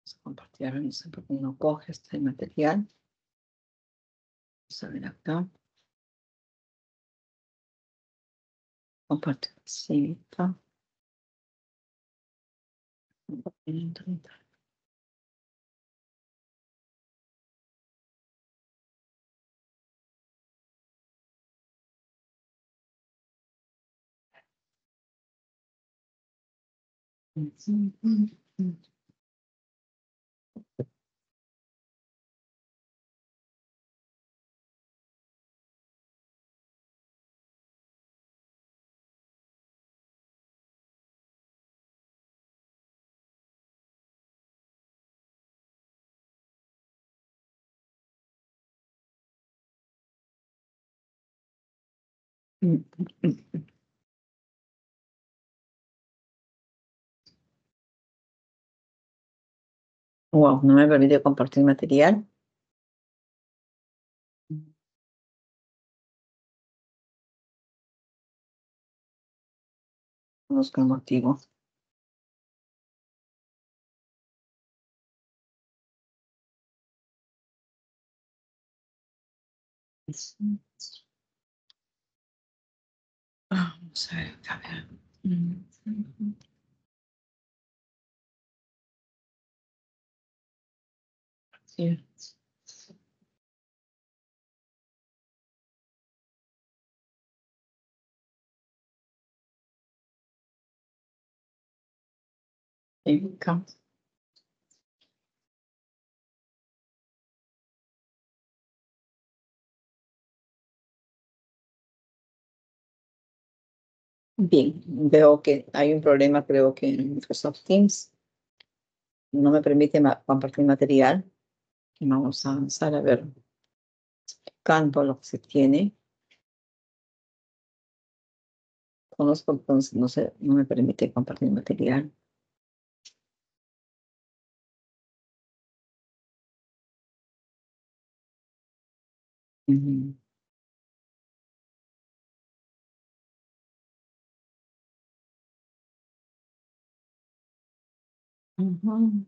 Vamos a compartir, a ver, no sé por qué no coge este material. Vamos a ver acá. Compartir cívica. Compartir. Wow, no me permite compartir material. Conozco el motivo. Vamos a ver, a ver. Sí. Acá. Bien, veo que hay un problema, creo que en Microsoft Teams no me permite compartir material. Vamos a avanzar a ver Canva lo que se tiene. Conozco, entonces no sé, no me permite compartir material. Ujú. Ujú.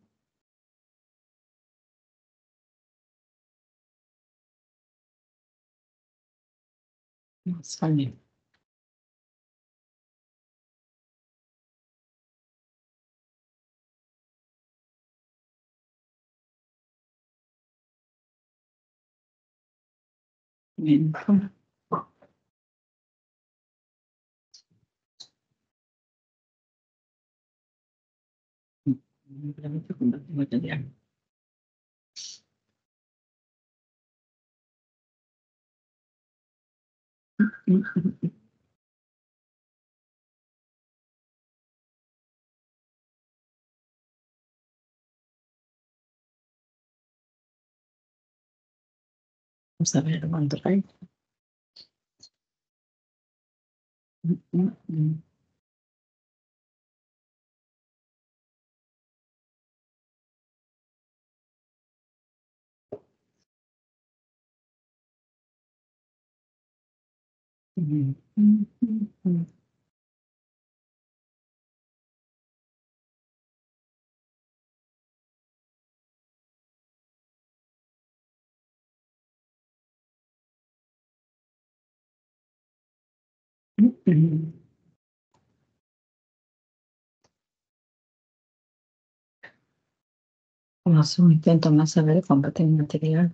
No sale. Bien. No me permite compartir material. Vamos a ver cuánto hay. Vamos a hacer un intento más a ver compartir material.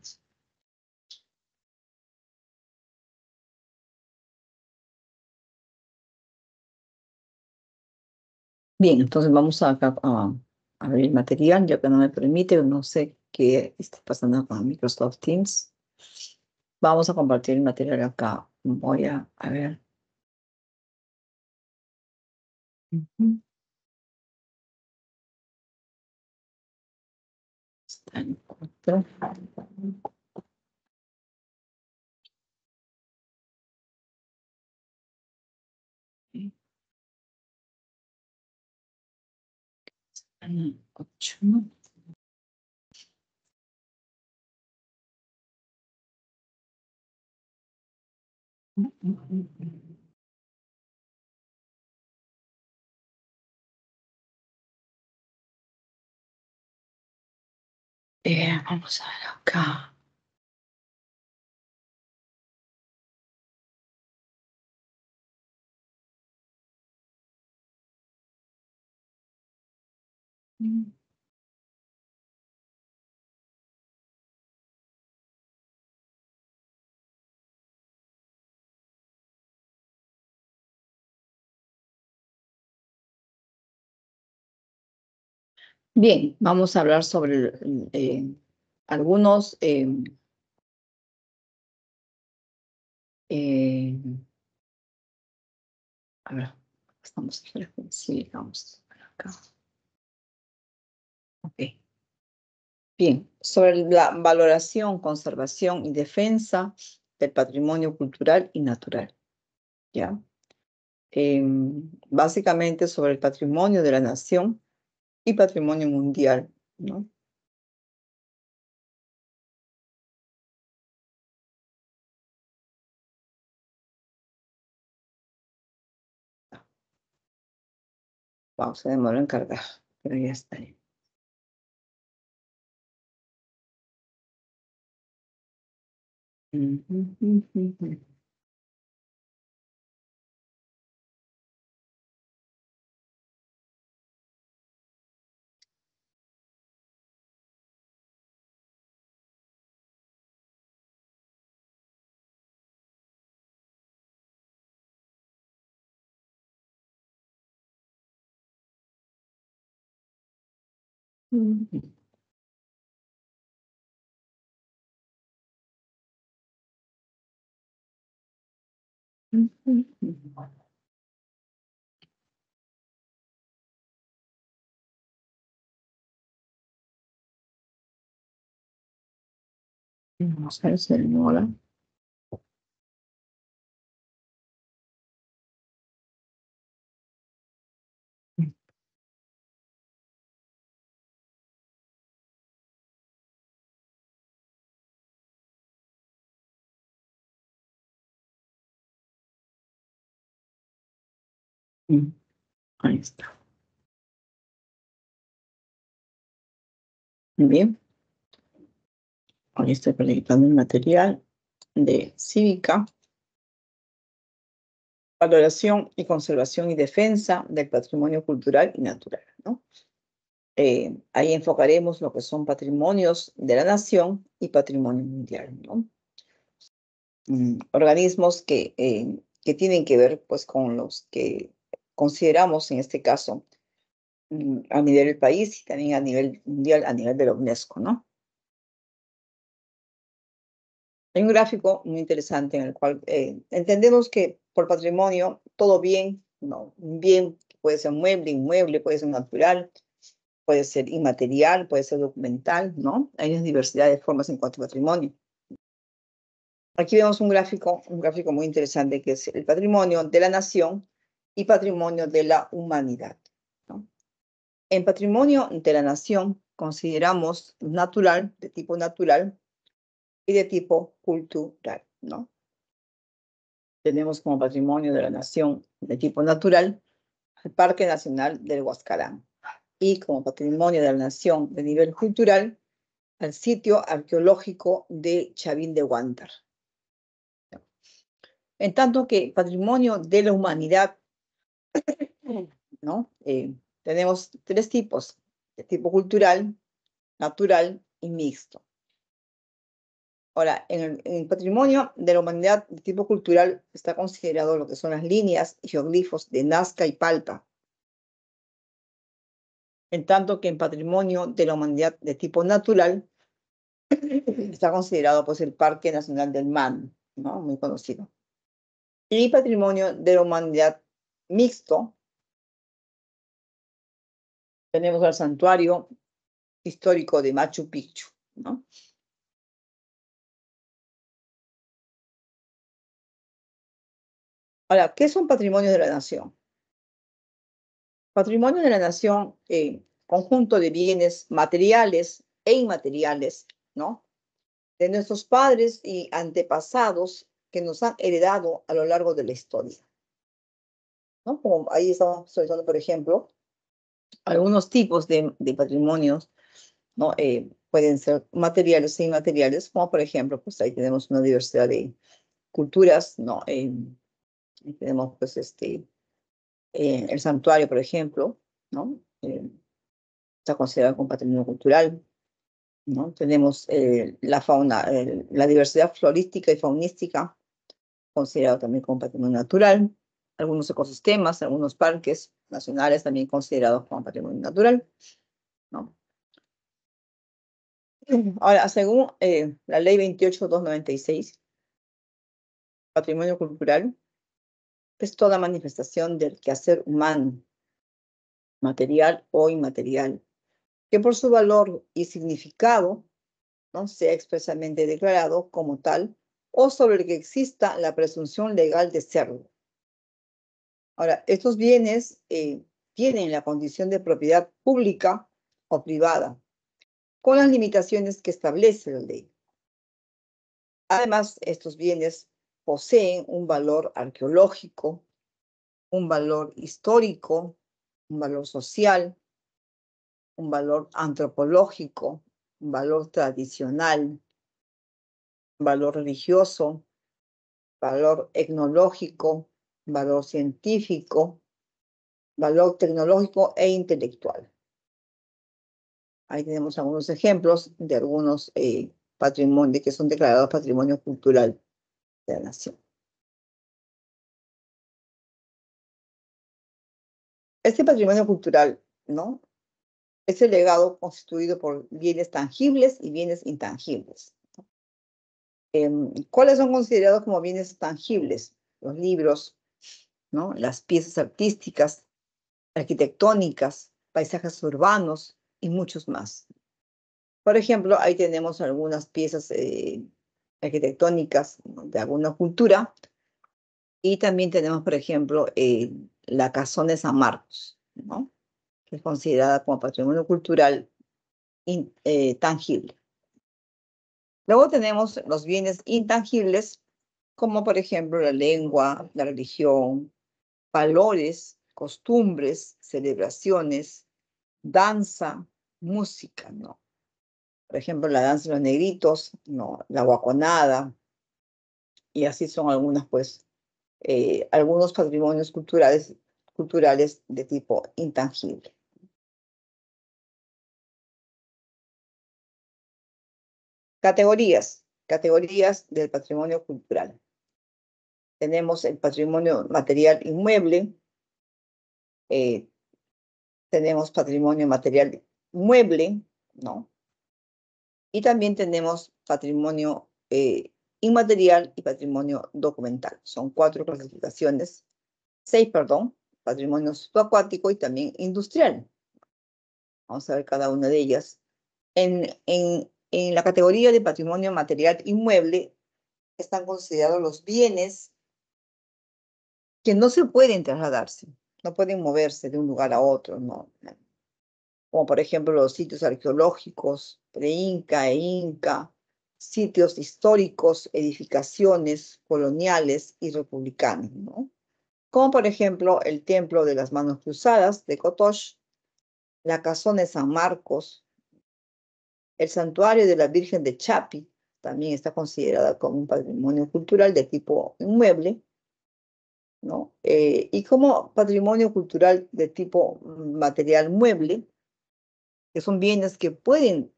Bien, entonces vamos a abrir material, ya que no me permite, no sé qué está pasando con Microsoft Teams. Vamos a compartir el material acá. Voy a ver. Ujú. Está en cuatro. Está en ocho. Vamos a ver acá. Bien, vamos a hablar sobre algunos a ver, estamos sí, vamos acá. Ok. Bien, sobre la valoración, conservación y defensa del patrimonio cultural y natural, ¿ya? Básicamente sobre el patrimonio de la nación y patrimonio mundial, ¿no? Vamos, se demoró en cargar, pero ya está ahí. Vamos a ver si demora. Ahí está. Muy bien. Ahí estoy proyectando el material de cívica, valoración y conservación y defensa del patrimonio cultural y natural, ¿no? Ahí enfocaremos lo que son patrimonios de la nación y patrimonio mundial, ¿no? Organismos que tienen que ver, pues, con los que consideramos, en este caso, a nivel del país y también a nivel mundial, a nivel de la UNESCO, ¿no? Hay un gráfico muy interesante en el cual entendemos que por patrimonio todo bien, no, un bien puede ser mueble, inmueble, puede ser natural, puede ser inmaterial, puede ser documental, ¿no? Hay una diversidad de formas en cuanto a patrimonio. Aquí vemos un gráfico muy interesante que es el patrimonio de la nación y patrimonio de la humanidad, ¿no? En patrimonio de la nación consideramos natural, de tipo natural, y de tipo cultural, ¿no? Tenemos como patrimonio de la nación de tipo natural el Parque Nacional del Huascarán y como patrimonio de la nación de nivel cultural al sitio arqueológico de Chavín de Huántar. En tanto que patrimonio de la humanidad, ¿no? Tenemos tres tipos, de tipo cultural, natural y mixto. Ahora, en el patrimonio de la humanidad de tipo cultural está considerado lo que son las líneas y geoglifos de Nazca y Palpa, en tanto que en patrimonio de la humanidad de tipo natural está considerado pues el Parque Nacional del Man, ¿no? Muy conocido. Y patrimonio de la humanidad mixto, tenemos el santuario histórico de Machu Picchu, ¿no? Ahora, ¿qué son patrimonios de la nación? Patrimonio de la nación, conjunto de bienes materiales e inmateriales, ¿no? De nuestros padres y antepasados que nos han heredado a lo largo de la historia, ¿no? Como ahí estamos visualizando, por ejemplo, algunos tipos de patrimonios, ¿no? Pueden ser materiales e inmateriales, como por ejemplo, pues ahí tenemos una diversidad de culturas, ¿no? Tenemos pues el santuario, por ejemplo, ¿no? Está considerado como patrimonio cultural, ¿no? Tenemos la fauna, la diversidad florística y faunística, considerado también como patrimonio natural, algunos ecosistemas, algunos parques nacionales también considerados como patrimonio natural, ¿no? Ahora, según la ley 28.296, patrimonio cultural es toda manifestación del quehacer humano, material o inmaterial, que por su valor y significado no sea expresamente declarado como tal o sobre el que exista la presunción legal de serlo. Ahora, estos bienes tienen la condición de propiedad pública o privada, con las limitaciones que establece la ley. Además, estos bienes poseen un valor arqueológico, un valor histórico, un valor social, un valor antropológico, un valor tradicional, un valor religioso, valor etnológico, valor científico, valor tecnológico e intelectual. Ahí tenemos algunos ejemplos de algunos patrimonios que son declarados patrimonio cultural de la nación. Este patrimonio cultural, ¿no? Es el legado constituido por bienes tangibles y bienes intangibles. ¿Cuáles son considerados como bienes tangibles? Los libros, ¿no? Las piezas artísticas, arquitectónicas, paisajes urbanos y muchos más. Por ejemplo, ahí tenemos algunas piezas arquitectónicas, ¿no?, de alguna cultura, y también tenemos, por ejemplo, la Casona de San Marcos, ¿no?, que es considerada como patrimonio cultural tangible. Luego tenemos los bienes intangibles, como por ejemplo la lengua, la religión, valores, costumbres, celebraciones, danza, música, ¿no? Por ejemplo, la danza de los negritos, ¿no?, la guaconada, y así son algunas, pues, algunos patrimonios culturales de tipo intangible. Categorías del patrimonio cultural. Tenemos el patrimonio material inmueble, tenemos patrimonio material mueble, ¿no? Y también tenemos patrimonio inmaterial y patrimonio documental. Son 4 clasificaciones, 6, perdón, patrimonio subacuático y también industrial. Vamos a ver cada una de ellas. En la categoría de patrimonio material inmueble están considerados los bienes que no se pueden trasladarse, no pueden moverse de un lugar a otro, ¿no? Como por ejemplo los sitios arqueológicos, pre-Inca e Inca, sitios históricos, edificaciones coloniales y republicanos, ¿no? Como por ejemplo el Templo de las Manos Cruzadas de Cotox, la Casona de San Marcos, el Santuario de la Virgen de Chapi, también está considerada como un patrimonio cultural de tipo inmueble, ¿no? Y como patrimonio cultural de tipo material mueble, que son bienes que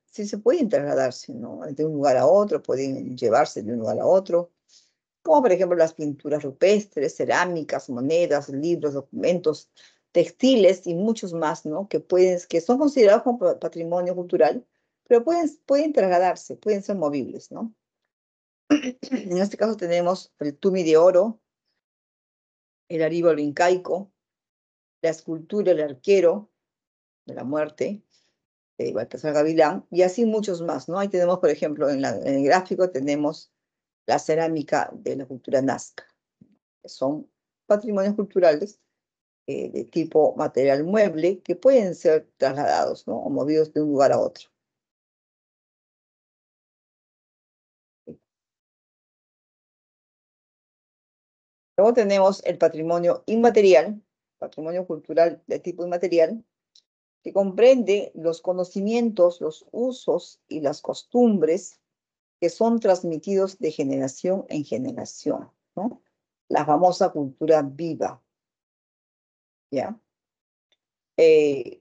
sí se pueden trasladarse, ¿no?, de un lugar a otro, pueden llevarse de un lugar a otro, como por ejemplo las pinturas rupestres, cerámicas, monedas, libros, documentos, textiles y muchos más, ¿no?, que son considerados como patrimonio cultural, pero pueden trasladarse, pueden ser movibles, ¿no? En este caso tenemos el tumi de oro, el aríbalo incaico, la escultura El arquero de la muerte, de Baltasar Gavilán, y así muchos más, ¿no? Ahí tenemos, por ejemplo, en el gráfico tenemos la cerámica de la cultura nazca, que son patrimonios culturales de tipo material mueble que pueden ser trasladados, ¿no?, o movidos de un lugar a otro. Luego tenemos el patrimonio inmaterial, patrimonio cultural de tipo inmaterial, que comprende los conocimientos, los usos y las costumbres que son transmitidos de generación en generación, ¿no? La famosa cultura viva, ¿ya?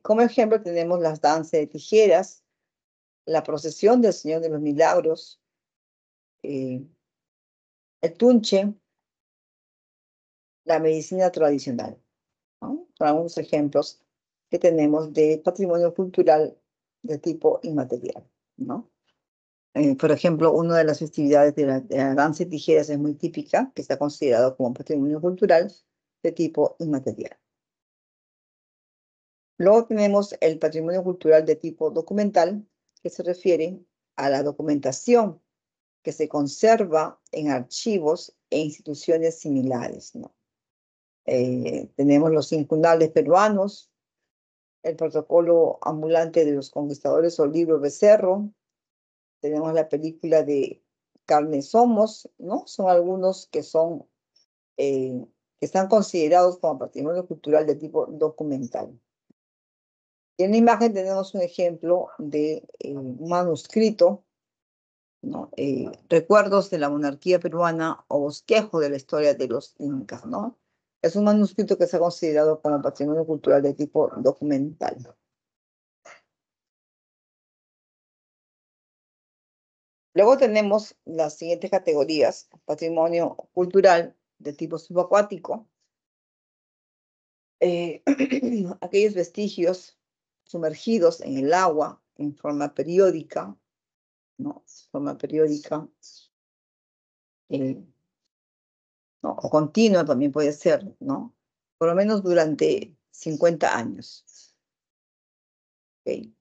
Como ejemplo tenemos las danzas de tijeras, la procesión del Señor de los Milagros, el tunche, la medicina tradicional, ¿no? Son algunos ejemplos que tenemos de patrimonio cultural de tipo inmaterial, ¿no? Por ejemplo, una de las festividades de la danza y tijeras es muy típica, que está considerado como patrimonio cultural de tipo inmaterial. Luego tenemos el patrimonio cultural de tipo documental, que se refiere a la documentación que se conserva en archivos e instituciones similares, ¿no? Tenemos los incunables peruanos, el protocolo ambulante de los conquistadores o libro Becerro, tenemos la película de Carne Somos, ¿no? Son algunos que son, que están considerados como patrimonio cultural de tipo documental. En la imagen tenemos un ejemplo de un manuscrito, ¿no? Recuerdos de la monarquía peruana o bosquejo de la historia de los incas, ¿no? Es un manuscrito que se ha considerado como patrimonio cultural de tipo documental. Luego tenemos las siguientes categorías: patrimonio cultural de tipo subacuático, aquellos vestigios sumergidos en el agua en forma periódica, ¿no? Forma periódica, ¿no? O continua también puede ser, ¿no? Por lo menos durante 50 años. ¿Okay?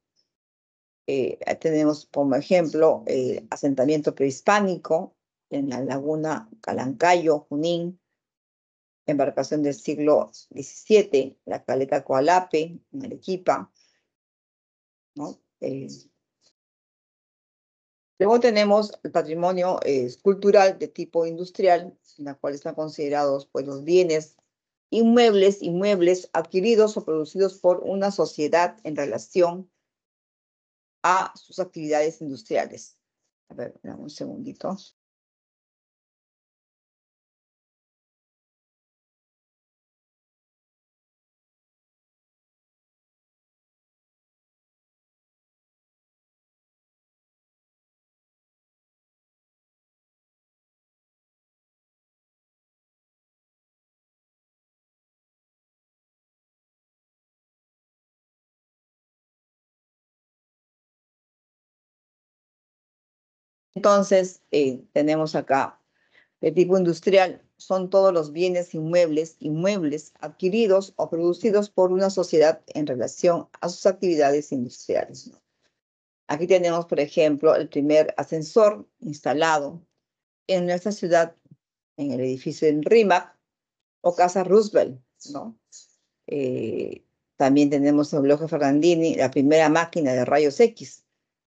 Tenemos como ejemplo asentamiento prehispánico en la laguna Calancayo, Junín, embarcación del siglo XVII, la caleta Coalape, en Arequipa, ¿no? Luego tenemos el patrimonio cultural de tipo industrial, en la cual están considerados pues, los bienes inmuebles adquiridos o producidos por una sociedad en relación a sus actividades industriales. A ver, dame un segundito. Entonces, tenemos acá de tipo industrial, son todos los bienes inmuebles adquiridos o producidos por una sociedad en relación a sus actividades industriales, ¿no? Aquí tenemos, por ejemplo, el primer ascensor instalado en nuestra ciudad, en el edificio en Rímac o Casa Roosevelt, ¿no? También tenemos en el Bloque Fernandini la primera máquina de rayos X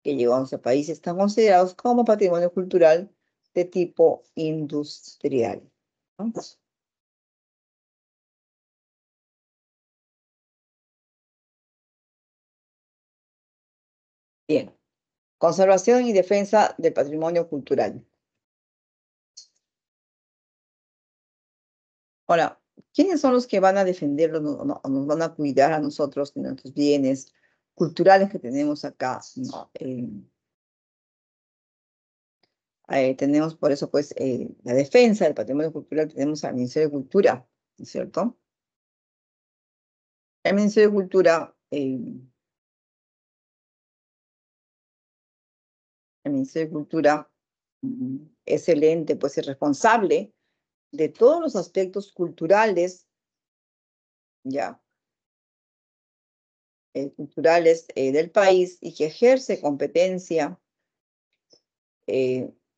que llegó a nuestro país. Están considerados como patrimonio cultural de tipo industrial, ¿no? Bien, conservación y defensa del patrimonio cultural. Ahora, ¿quiénes son los que van a defenderlo, nos van a cuidar a nosotros de nuestros bienes culturales que tenemos acá, ¿no? Tenemos por eso, pues, la defensa del patrimonio cultural, tenemos al Ministerio de Cultura, ¿no es cierto? El Ministerio de Cultura, el Ministerio de Cultura es el ente, pues, el responsable de todos los aspectos culturales, ya, culturales del país y que ejerce competencia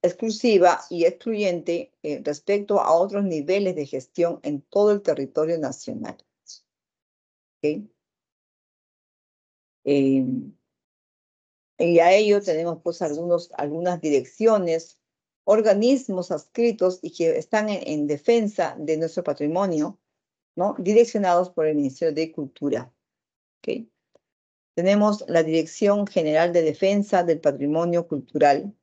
exclusiva y excluyente respecto a otros niveles de gestión en todo el territorio nacional. ¿Okay? Y a ello tenemos pues algunas direcciones, organismos adscritos y que están en defensa de nuestro patrimonio, ¿no? Direccionados por el Ministerio de Cultura. ¿Okay? Tenemos la Dirección General de Defensa del Patrimonio Cultural,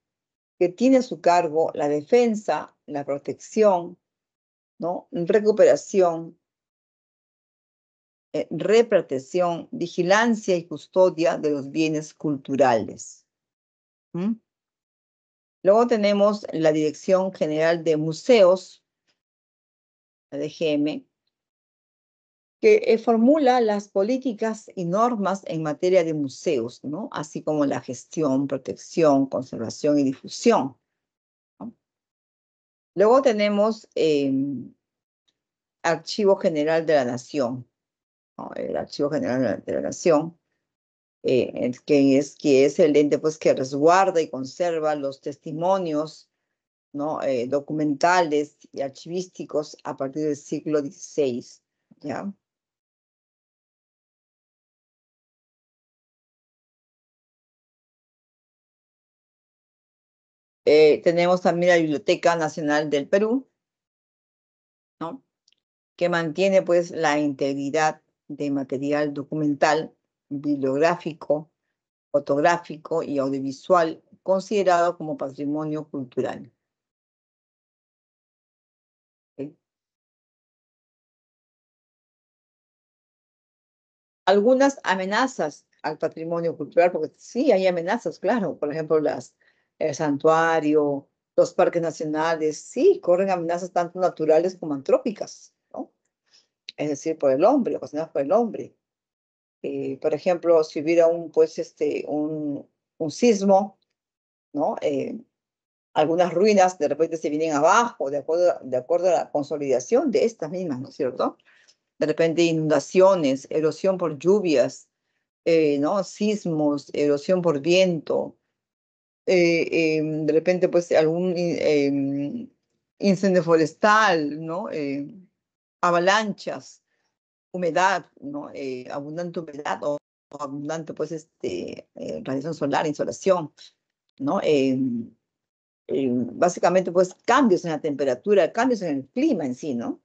que tiene a su cargo la defensa, la protección, ¿no? Recuperación, reprotección, vigilancia y custodia de los bienes culturales. ¿Mm? Luego tenemos la Dirección General de Museos, la DGM, que formula las políticas y normas en materia de museos, ¿no? Así como la gestión, protección, conservación y difusión, ¿no? Luego tenemos Archivo General de la Nación, ¿no? El Archivo General de la Nación, que es el ente pues, que resguarda y conserva los testimonios, ¿no? Documentales y archivísticos a partir del siglo XVI, ¿ya? Tenemos también la Biblioteca Nacional del Perú, ¿no? Que mantiene pues la integridad de material documental, bibliográfico, fotográfico y audiovisual considerado como patrimonio cultural. ¿Ok? Algunas amenazas al patrimonio cultural, porque sí hay amenazas, claro, por ejemplo, el santuario, los parques nacionales, sí, corren amenazas tanto naturales como antrópicas, ¿no? Es decir, por el hombre, ocasionadas por el hombre. Por ejemplo, si hubiera un sismo, ¿no? Algunas ruinas de repente se vienen abajo, de acuerdo a la consolidación de estas mismas, ¿no es cierto? De repente inundaciones, erosión por lluvias, ¿no? Sismos, erosión por viento, de repente pues algún incendio forestal, ¿no? Avalanchas, humedad, ¿no? Abundante humedad o abundante pues radiación solar, insolación, ¿no? Básicamente pues cambios en la temperatura, cambios en el clima en sí, ¿no?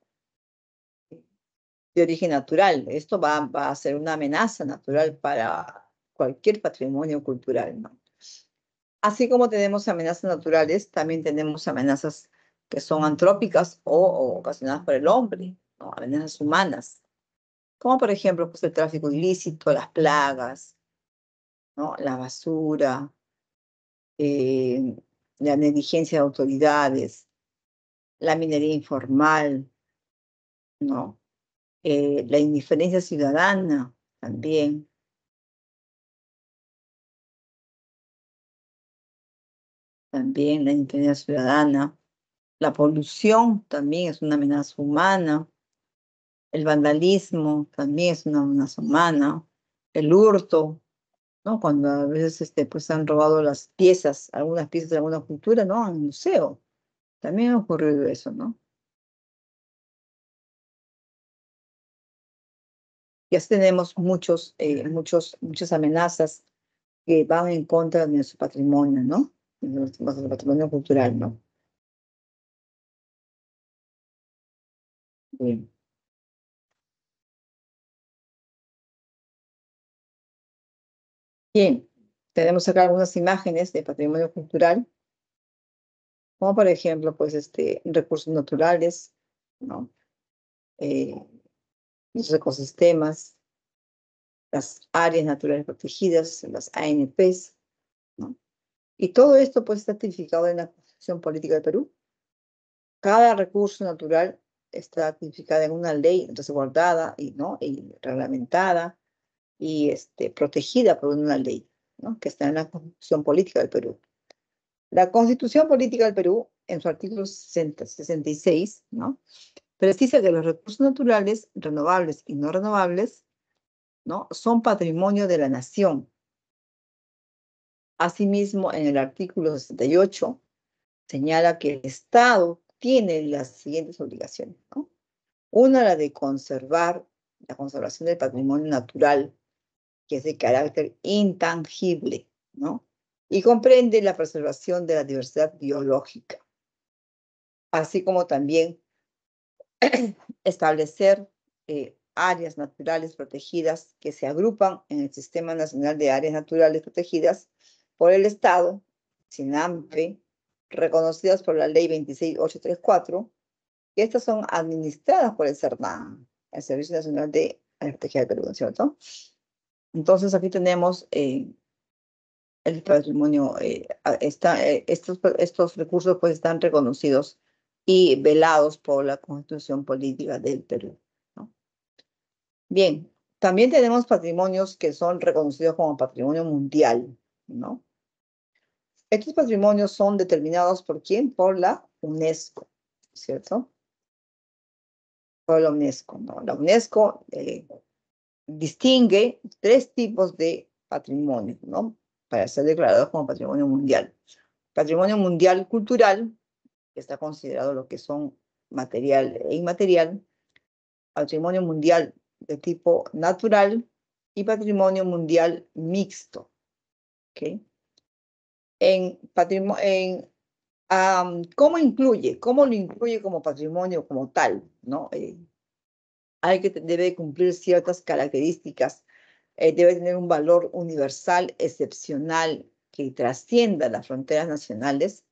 De origen natural. Esto va a ser una amenaza natural para cualquier patrimonio cultural, ¿no? Así como tenemos amenazas naturales, también tenemos amenazas que son antrópicas o ocasionadas por el hombre, ¿no? Amenazas humanas, como por ejemplo pues, el tráfico ilícito, las plagas, ¿no? La basura, eh, la negligencia de autoridades, la minería informal, ¿no? La indiferencia ciudadana también, también la indiferencia ciudadana, la polución también es una amenaza humana, el vandalismo también es una amenaza humana, el hurto, ¿no? Cuando a veces pues han robado las piezas, algunas piezas de alguna cultura, ¿no? En el museo, también ha ocurrido eso, ¿no? Y así tenemos muchas amenazas que van en contra de nuestro patrimonio, ¿no? De nuestro patrimonio cultural, ¿no? Bien. Bien, tenemos acá algunas imágenes de patrimonio cultural, como por ejemplo, pues, recursos naturales, ¿no? Eh, los ecosistemas, las áreas naturales protegidas, las ANPs, ¿no? Y todo esto, pues, está tipificado en la Constitución Política del Perú. Cada recurso natural está tipificado en una ley resguardada y, ¿no? y reglamentada y protegida por una ley, ¿no? Que está en la Constitución Política del Perú. La Constitución Política del Perú, en su artículo 66, ¿no? Precisa que los recursos naturales, renovables y no renovables, ¿no? Son patrimonio de la nación. Asimismo, en el artículo 68 señala que el Estado tiene las siguientes obligaciones, ¿no? Una, la de conservar la conservación del patrimonio natural, que es de carácter intangible, ¿no? Y comprende la preservación de la diversidad biológica, así como también establecer áreas naturales protegidas que se agrupan en el Sistema Nacional de Áreas Naturales Protegidas por el Estado, SINAMPE, reconocidas por la Ley 26834, y estas son administradas por el CERNAM, el Servicio Nacional de Áreas Protegidas del Perú, ¿no es cierto? Entonces aquí tenemos el patrimonio, estos recursos pues están reconocidos y velados por la Constitución Política del Perú, ¿no? Bien, también tenemos patrimonios que son reconocidos como patrimonio mundial, ¿no? Estos patrimonios son determinados ¿por quién? Por la UNESCO, ¿cierto? Por la UNESCO, ¿no? La UNESCO distingue tres tipos de patrimonio, ¿no? Para ser declarados como patrimonio mundial. Patrimonio mundial cultural, que está considerado lo que son material e inmaterial. Patrimonio mundial de tipo natural y patrimonio mundial mixto, ¿ok? ¿Cómo lo incluye como patrimonio como tal, ¿no? Debe cumplir ciertas características, debe tener un valor universal, excepcional, que trascienda las fronteras nacionales,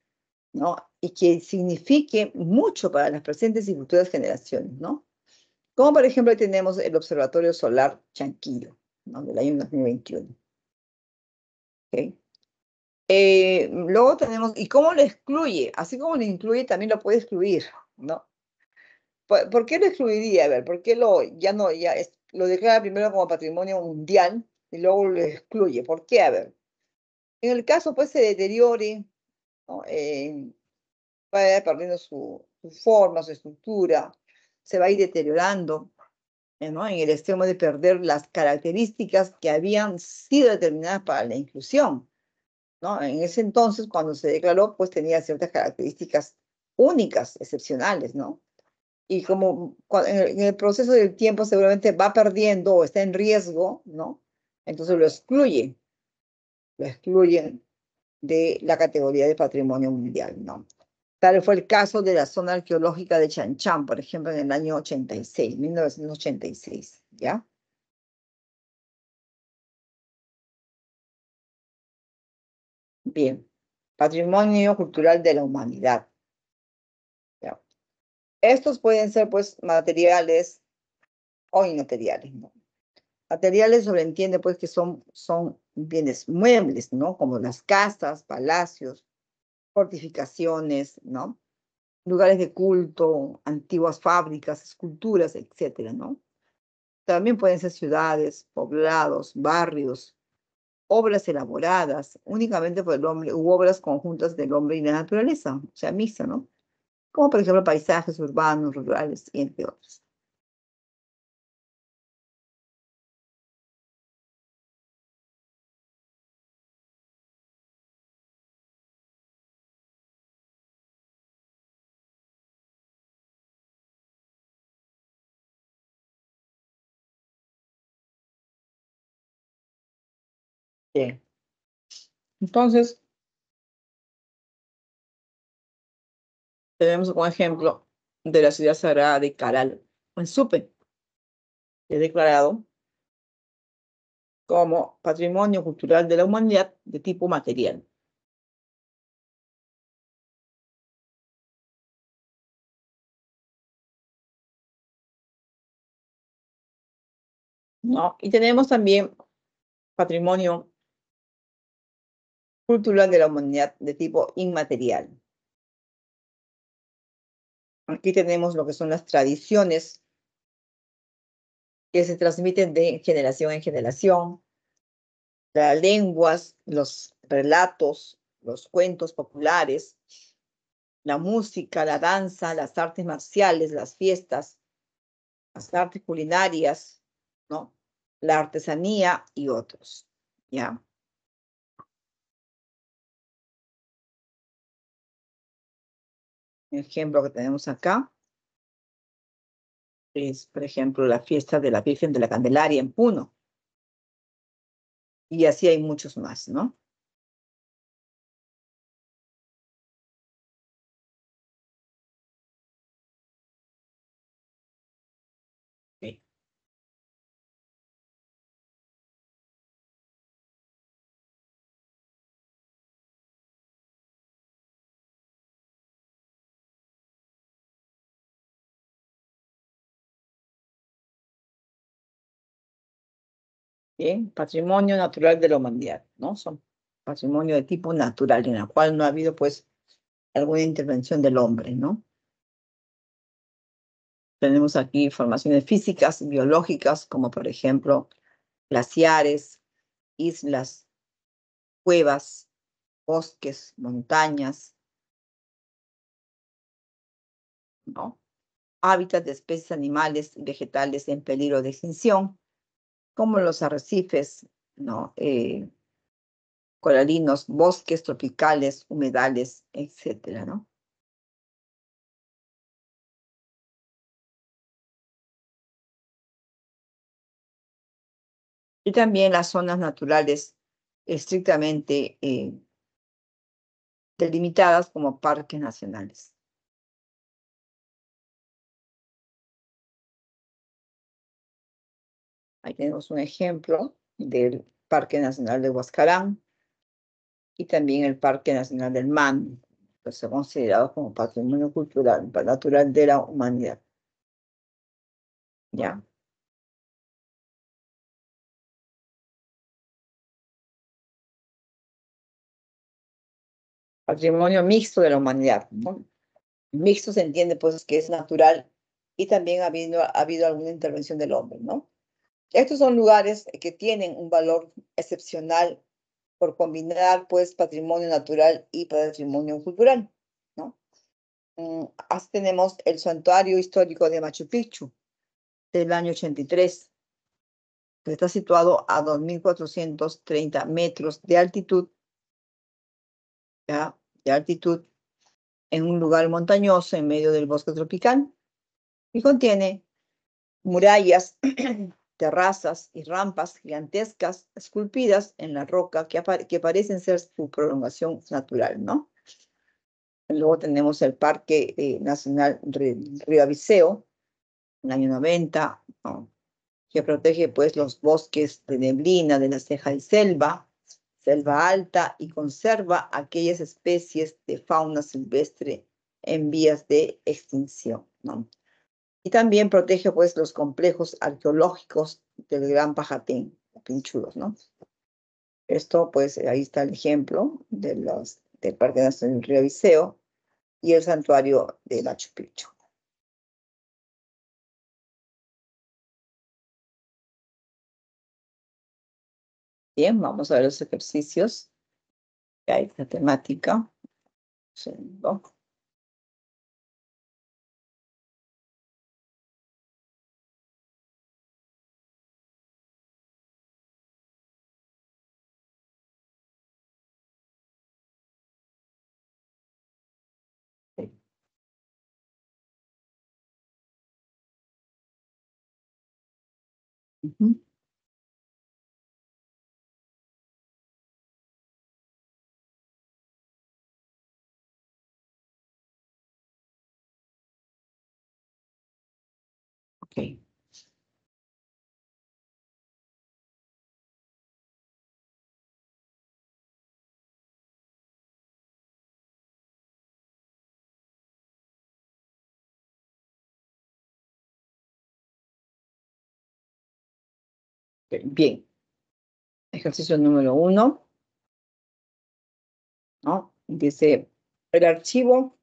¿no? Y que signifique mucho para las presentes y futuras generaciones, ¿no? Como por ejemplo tenemos el Observatorio Solar Chanquillo, ¿no? Del año 2021. ¿Ok? Luego tenemos, ¿y cómo lo excluye? Así como lo incluye, también lo puede excluir, ¿no? ¿Por qué lo excluiría? A ver, ¿por qué lo declara primero como patrimonio mundial y luego lo excluye? ¿Por qué? A ver, en el caso pues se deteriore, ¿no? Vaya perdiendo su forma, su estructura, se va a ir deteriorando, ¿no? En el extremo de perder las características que habían sido determinadas para la inclusión, ¿no? En ese entonces, cuando se declaró, pues tenía ciertas características únicas, excepcionales, ¿no? Y como en el proceso del tiempo seguramente va perdiendo o está en riesgo, ¿no? Entonces lo excluyen de la categoría de patrimonio mundial, ¿no? Tal fue el caso de la zona arqueológica de Chanchán, por ejemplo, en el año 86, 1986, ¿ya? Bien, patrimonio cultural de la humanidad, ¿ya? Estos pueden ser, pues, materiales o inmateriales, ¿no? Materiales sobreentiende, pues, que son bienes muebles, ¿no? Como las casas, palacios, fortificaciones, ¿no? Lugares de culto, antiguas fábricas, esculturas, etcétera, ¿no? También pueden ser ciudades, poblados, barrios, obras elaboradas únicamente por el hombre u obras conjuntas del hombre y la naturaleza, o sea, mixta, ¿no? Como por ejemplo paisajes urbanos, rurales y entre otros. Bien. Entonces, tenemos como ejemplo de la ciudad sagrada de Caral, en Supe, que es declarado como Patrimonio Cultural de la Humanidad de tipo material, ¿no? Y tenemos también Patrimonio Cultural de la Humanidad de tipo inmaterial. Aquí tenemos lo que son las tradiciones que se transmiten de generación en generación, las lenguas, los relatos, los cuentos populares, la música, la danza, las artes marciales, las fiestas, las artes culinarias, ¿no? La artesanía y otros, ¿ya? El ejemplo que tenemos acá es, por ejemplo, la fiesta de la Virgen de la Candelaria en Puno, y así hay muchos más, ¿no? Ok. Bien, patrimonio natural de la humanidad, ¿no? Son patrimonio de tipo natural, en el cual no ha habido, pues, alguna intervención del hombre, ¿no? Tenemos aquí formaciones físicas, biológicas, como por ejemplo glaciares, islas, cuevas, bosques, montañas, ¿no? Hábitats de especies animales y vegetales en peligro de extinción, como los arrecifes, ¿no? Coralinos, bosques tropicales, humedales, etcétera, ¿no? Y también las zonas naturales estrictamente delimitadas como parques nacionales. Ahí tenemos un ejemplo del Parque Nacional de Huascarán y también el Parque Nacional del Manu, que son considerados como patrimonio cultural natural de la humanidad. ¿Ya? Patrimonio mixto de la humanidad, ¿no? Mixto se entiende pues que es natural y también ha habido alguna intervención del hombre, ¿no? Estos son lugares que tienen un valor excepcional por combinar pues patrimonio natural y patrimonio cultural, ¿no? Así tenemos el santuario histórico de Machu Picchu del año 83, que está situado a 2.430 metros de altitud, ¿ya? De altitud en un lugar montañoso en medio del bosque tropical y contiene murallas, terrazas y rampas gigantescas esculpidas en la roca que parecen ser su prolongación natural, ¿no? Luego tenemos el Parque Nacional Río Abiseo, en el año 90, ¿no? Que protege pues los bosques de neblina de la ceja y selva, selva alta, y conserva aquellas especies de fauna silvestre en vías de extinción, ¿no? Y también protege pues los complejos arqueológicos del Gran Pajatén, pinchudos, ¿no? Esto pues ahí está el ejemplo del Parque Nacional Río Abiseo y el santuario de Machu Picchu. Bien, vamos a ver los ejercicios que hay esta temática. Un segundo. Ujú. Ok. Ok, bien. Ejercicio número 1, ¿no? Dice, el Archivo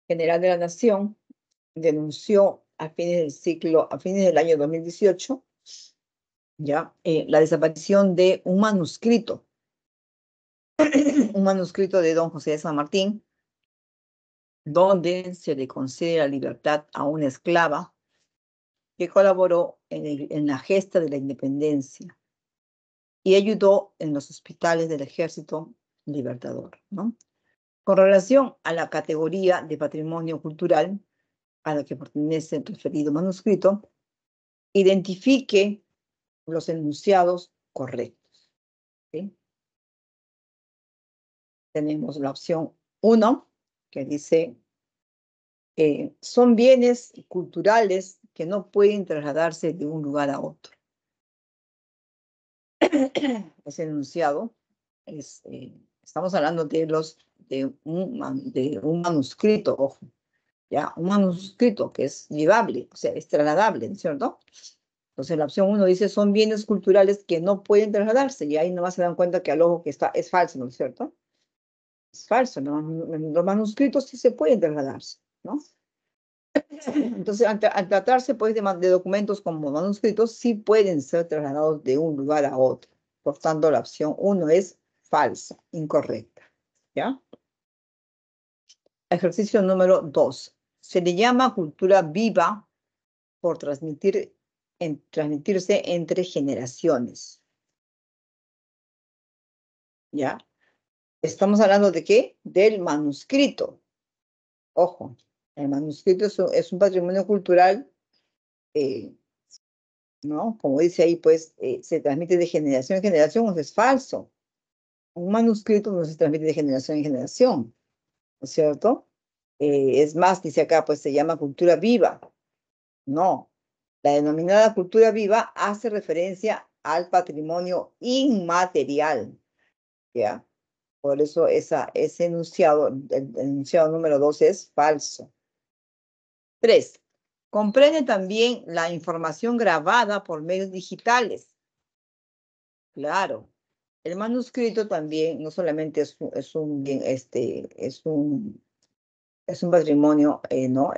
General de la Nación denunció a fines del año 2018, ya, la desaparición de un manuscrito, un manuscrito de don José de San Martín, donde se le concede la libertad a una esclava que colaboró en la gesta de la independencia y ayudó en los hospitales del Ejército Libertador, ¿no? Con relación a la categoría de patrimonio cultural a la que pertenece el referido manuscrito, identifique los enunciados correctos, ¿sí? Tenemos la opción 1, que dice, son bienes culturales que no pueden trasladarse de un lugar a otro. Ese enunciado estamos hablando de un manuscrito, ojo, ya, un manuscrito que es llevable, o sea, es trasladable, ¿no es cierto? Entonces la opción 1 dice, son bienes culturales que no pueden trasladarse, y ahí nomás se dan cuenta que al ojo que está, es falso, ¿no es cierto? Es falso, ¿no? Los manuscritos sí se pueden trasladarse, ¿no? Entonces, al tratarse pues de documentos como manuscritos, sí pueden ser trasladados de un lugar a otro. Por tanto, la opción 1 es falsa, incorrecta. ¿Ya? Ejercicio número 2. Se le llama cultura viva por transmitirse entre generaciones. ¿Ya? ¿Estamos hablando de qué? Del manuscrito. Ojo, el manuscrito es un patrimonio cultural, eh, ¿no? Como dice ahí, pues se transmite de generación en generación, o sea, es falso. Un manuscrito no se transmite de generación en generación, ¿no es cierto? Es más, dice acá, pues se llama cultura viva. No, la denominada cultura viva hace referencia al patrimonio inmaterial, ¿ya? Por eso ese enunciado, el enunciado número 2 es falso. 3. Comprende también la información grabada por medios digitales. Claro. El manuscrito también no solamente es un bien, es un patrimonio, ¿no?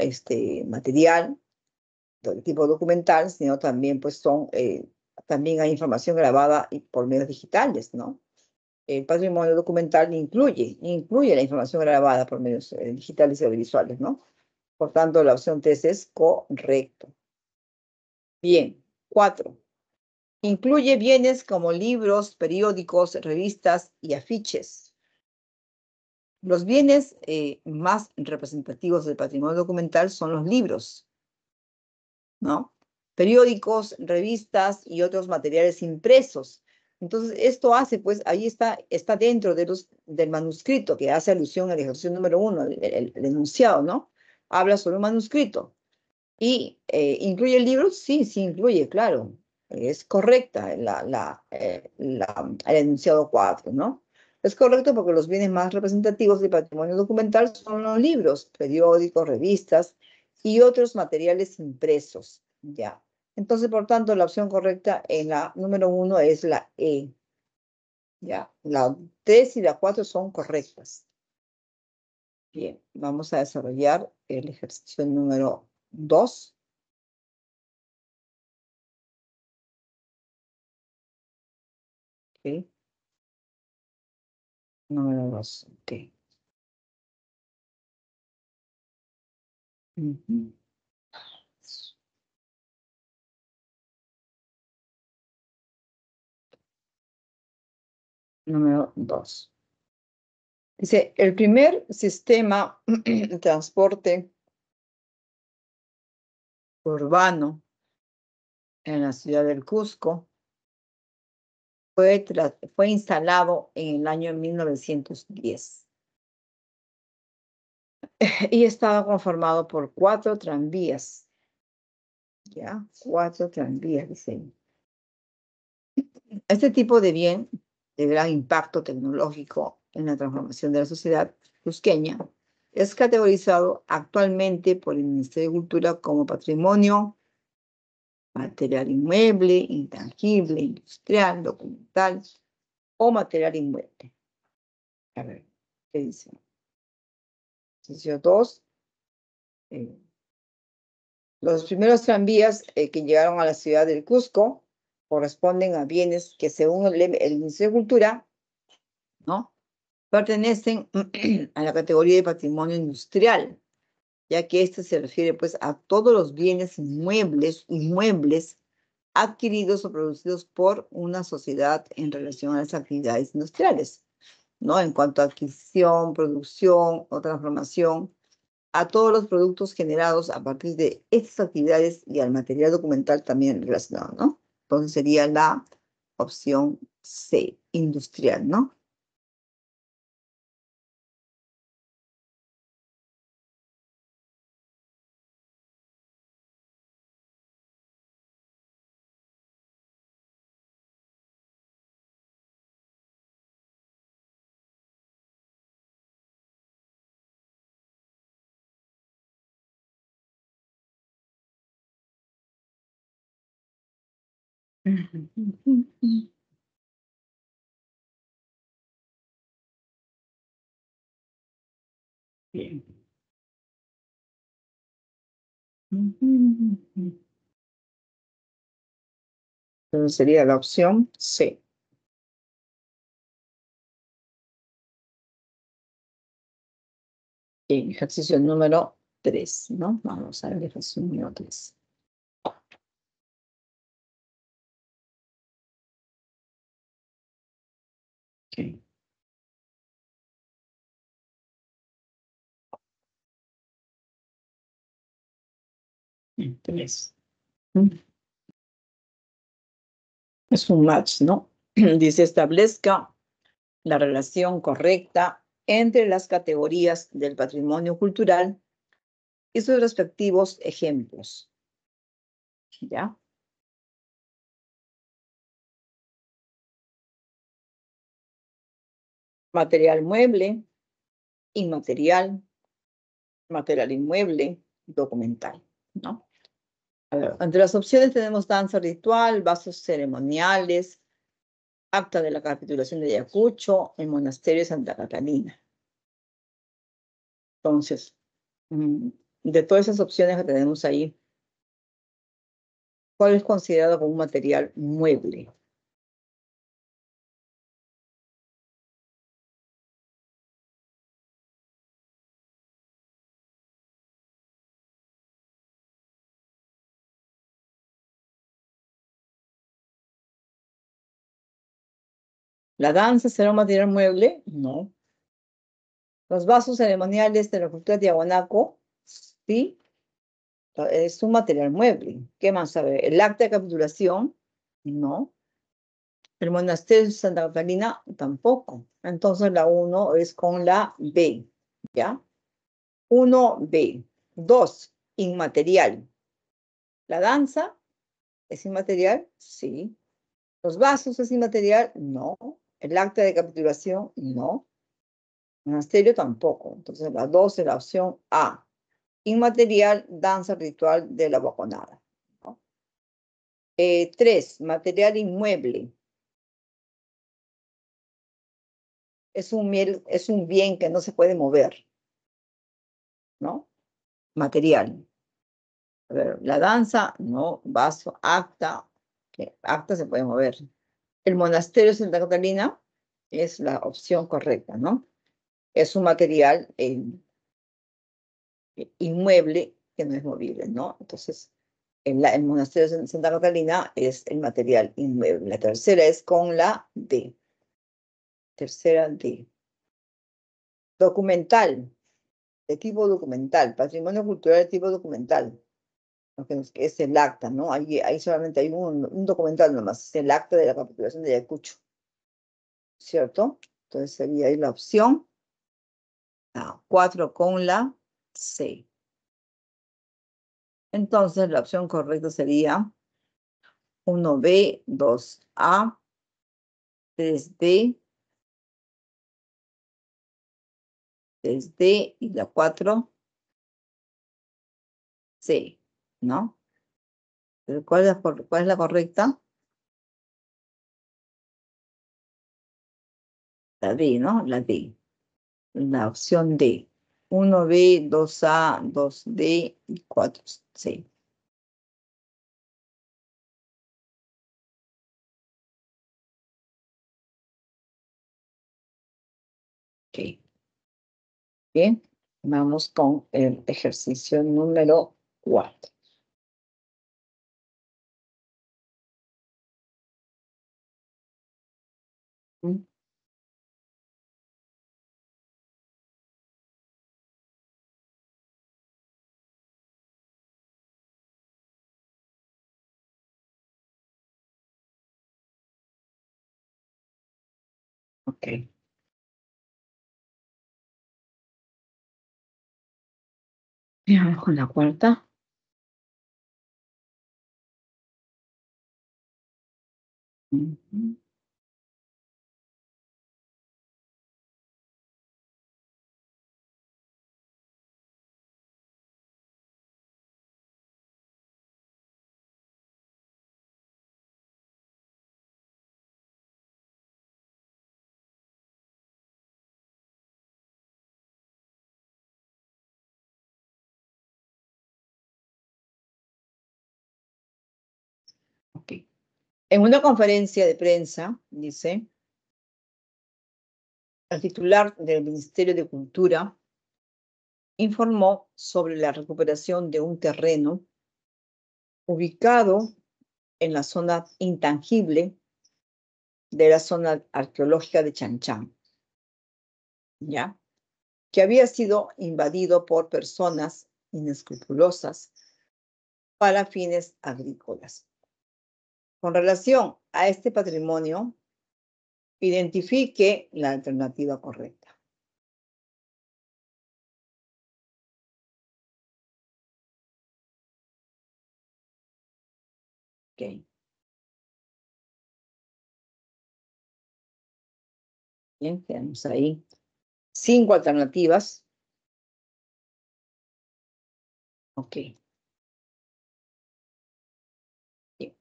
Material, de tipo documental, sino también, pues, también hay información grabada y por medios digitales, ¿no? El patrimonio documental incluye la información grabada por medios digitales y audiovisuales, ¿no? Por tanto, la opción 3 es correcto. Bien. 4. Incluye bienes como libros, periódicos, revistas y afiches. Los bienes más representativos del patrimonio documental son los libros, ¿no? Periódicos, revistas y otros materiales impresos. Entonces, esto hace, pues, ahí está dentro del manuscrito que hace alusión al ejercicio número 1, el enunciado, ¿no? Habla sobre un manuscrito. ¿Y incluye el libro? Sí, sí incluye, claro. Es correcta el enunciado 4, ¿no? Es correcto porque los bienes más representativos del patrimonio documental son los libros, periódicos, revistas y otros materiales impresos, ¿ya? Entonces, por tanto, la opción correcta en la número 1 es la E, ¿ya? La 3 y la 4 son correctas. Bien, vamos a desarrollar el ejercicio número 2. ¿Ok? Número 2, ok. Ujú. Número 2. Dice, el primer sistema de transporte urbano en la ciudad del Cusco fue instalado en el año 1910 y estaba conformado por 4 tranvías, ¿ya? 4 tranvías, dice. Este tipo de bien de gran impacto tecnológico en la transformación de la sociedad cusqueña es categorizado actualmente por el Ministerio de Cultura como patrimonio material inmueble, intangible, industrial, documental o material inmueble. A ver, ¿qué dice? Ejercicio 2. Los primeros tranvías que llegaron a la ciudad del Cusco corresponden a bienes que según el Ministerio de Cultura, ¿no? Pertenecen a la categoría de patrimonio industrial, ya que este se refiere pues a todos los bienes inmuebles adquiridos o producidos por una sociedad en relación a las actividades industriales, ¿no? En cuanto a adquisición, producción o transformación, a todos los productos generados a partir de estas actividades y al material documental también relacionado, ¿no? Entonces sería la opción C, industrial, ¿no? Bien. Entonces sería la opción C. Ejercicio número 3, ¿no? Vamos a ver el ejercicio número 3. Ok. 3. Es un match, ¿no? Dice, establezca la relación correcta entre las categorías del patrimonio cultural y sus respectivos ejemplos. ¿Ya? Material mueble, inmaterial, material inmueble, documental, ¿no? A ver, entre las opciones tenemos danza ritual, vasos ceremoniales, acta de la capitulación de Ayacucho, el monasterio de Santa Catalina. Entonces, de todas esas opciones que tenemos ahí, ¿cuál es considerado como un material mueble? ¿La danza será un material mueble? No. Los vasos ceremoniales de la cultura Tiahuanaco, sí, es un material mueble. ¿Qué más sabe? ¿El acta de capitulación? No. El monasterio de Santa Catalina tampoco. Entonces la 1 es con la B, ¿ya? 1B. 2, inmaterial. ¿La danza es inmaterial? Sí. ¿Los vasos es inmaterial? No. ¿El acta de capitulación? No. Monasterio tampoco. Entonces la 2 es la opción A. Inmaterial, danza ritual de la boconada, ¿no? 3, material inmueble. Es un bien que no se puede mover, ¿no? Material. A ver, la danza, no. Vaso, acta, que acta se puede mover. El monasterio de Santa Catalina es la opción correcta, ¿no? Es un material inmueble que no es movible, ¿no? Entonces, el monasterio de Santa Catalina es el material inmueble. La tercera es con la D. Tercera D. Documental, de tipo documental, patrimonio cultural de tipo documental, lo que es el acta, ¿no? Ahí solamente hay un documental nomás, es el acta de la capitulación de Ayacucho, ¿cierto? Entonces sería ahí la opción 4 con la C. Entonces la opción correcta sería 1B, 2A, 3D, 3D y la 4C, ¿no? Pero ¿cuál es la correcta? La D, ¿no? La D. La opción D. 1B, 2A, 2D y 4C. Ok. Bien. Vamos con el ejercicio número 4. Ok. Bien, vamos con la cuarta. Ujú. Ok. En una conferencia de prensa, dice, el titular del Ministerio de Cultura informó sobre la recuperación de un terreno ubicado en la zona intangible de la zona arqueológica de Chanchán, ¿ya? Que había sido invadido por personas inescrupulosas para fines agrícolas. Con relación a este patrimonio, identifique la alternativa correcta. Ok. Bien, tenemos ahí 5 alternativas. Ok. Bien.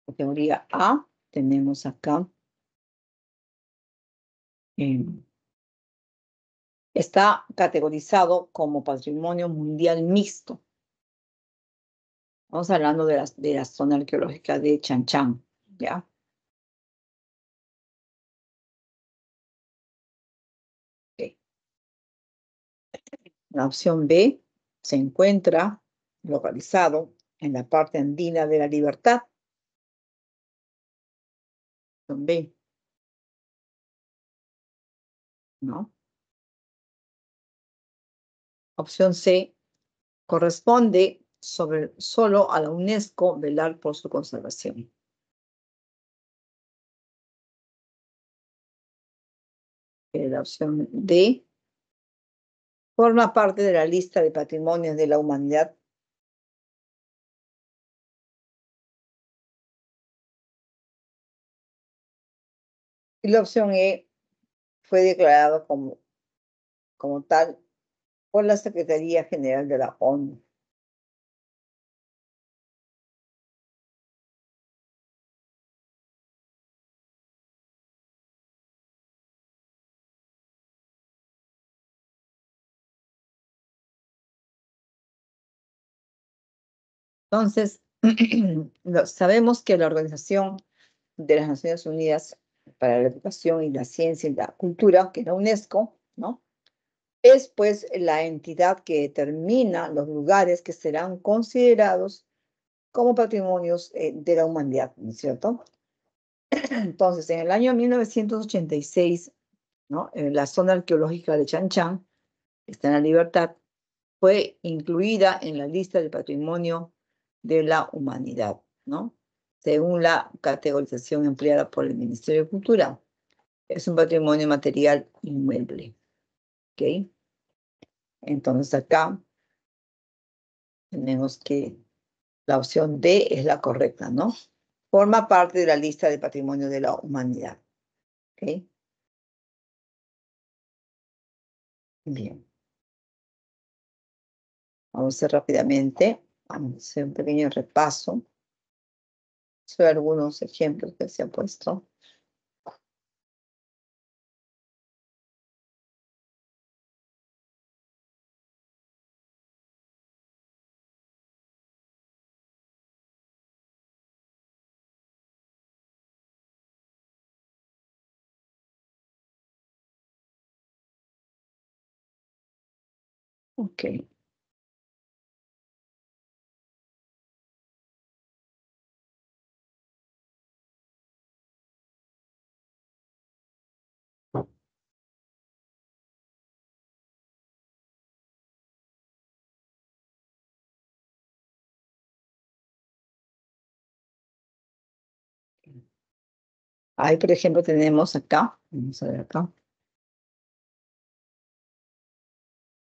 Categoría A, tenemos acá. Está categorizado como patrimonio mundial mixto. Estamos hablando de la zona arqueológica de Chanchán, ¿ya? Ok. La opción B se encuentra localizado en la parte andina de La Libertad. Opción B, ¿no? Opción C corresponde solo a la UNESCO velar por su conservación. La opción D forma parte de la lista de patrimonios de la humanidad. Y la opción E fue declarado como tal por la Secretaría General de la ONU. Entonces, sabemos que la Organización de las Naciones Unidas para la Educación y la Ciencia y la Cultura, que es la UNESCO, ¿no? Es pues la entidad que determina los lugares que serán considerados como patrimonios de la humanidad, ¿no es cierto? Entonces, en el año 1986, ¿no? En la zona arqueológica de Chanchán, que está en La Libertad, fue incluida en la lista del patrimonio de la humanidad, ¿no? Según la categorización empleada por el Ministerio de Cultura. Es un patrimonio material inmueble, ¿ok? Entonces acá tenemos que la opción D es la correcta, ¿no? Forma parte de la lista de patrimonio de la humanidad, ¿ok? Bien. Vamos a hacer rápidamente, vamos a hacer un pequeño repaso sobre algunos ejemplos que se han puesto. Ok. Ahí, por ejemplo, tenemos acá, vamos a ver acá,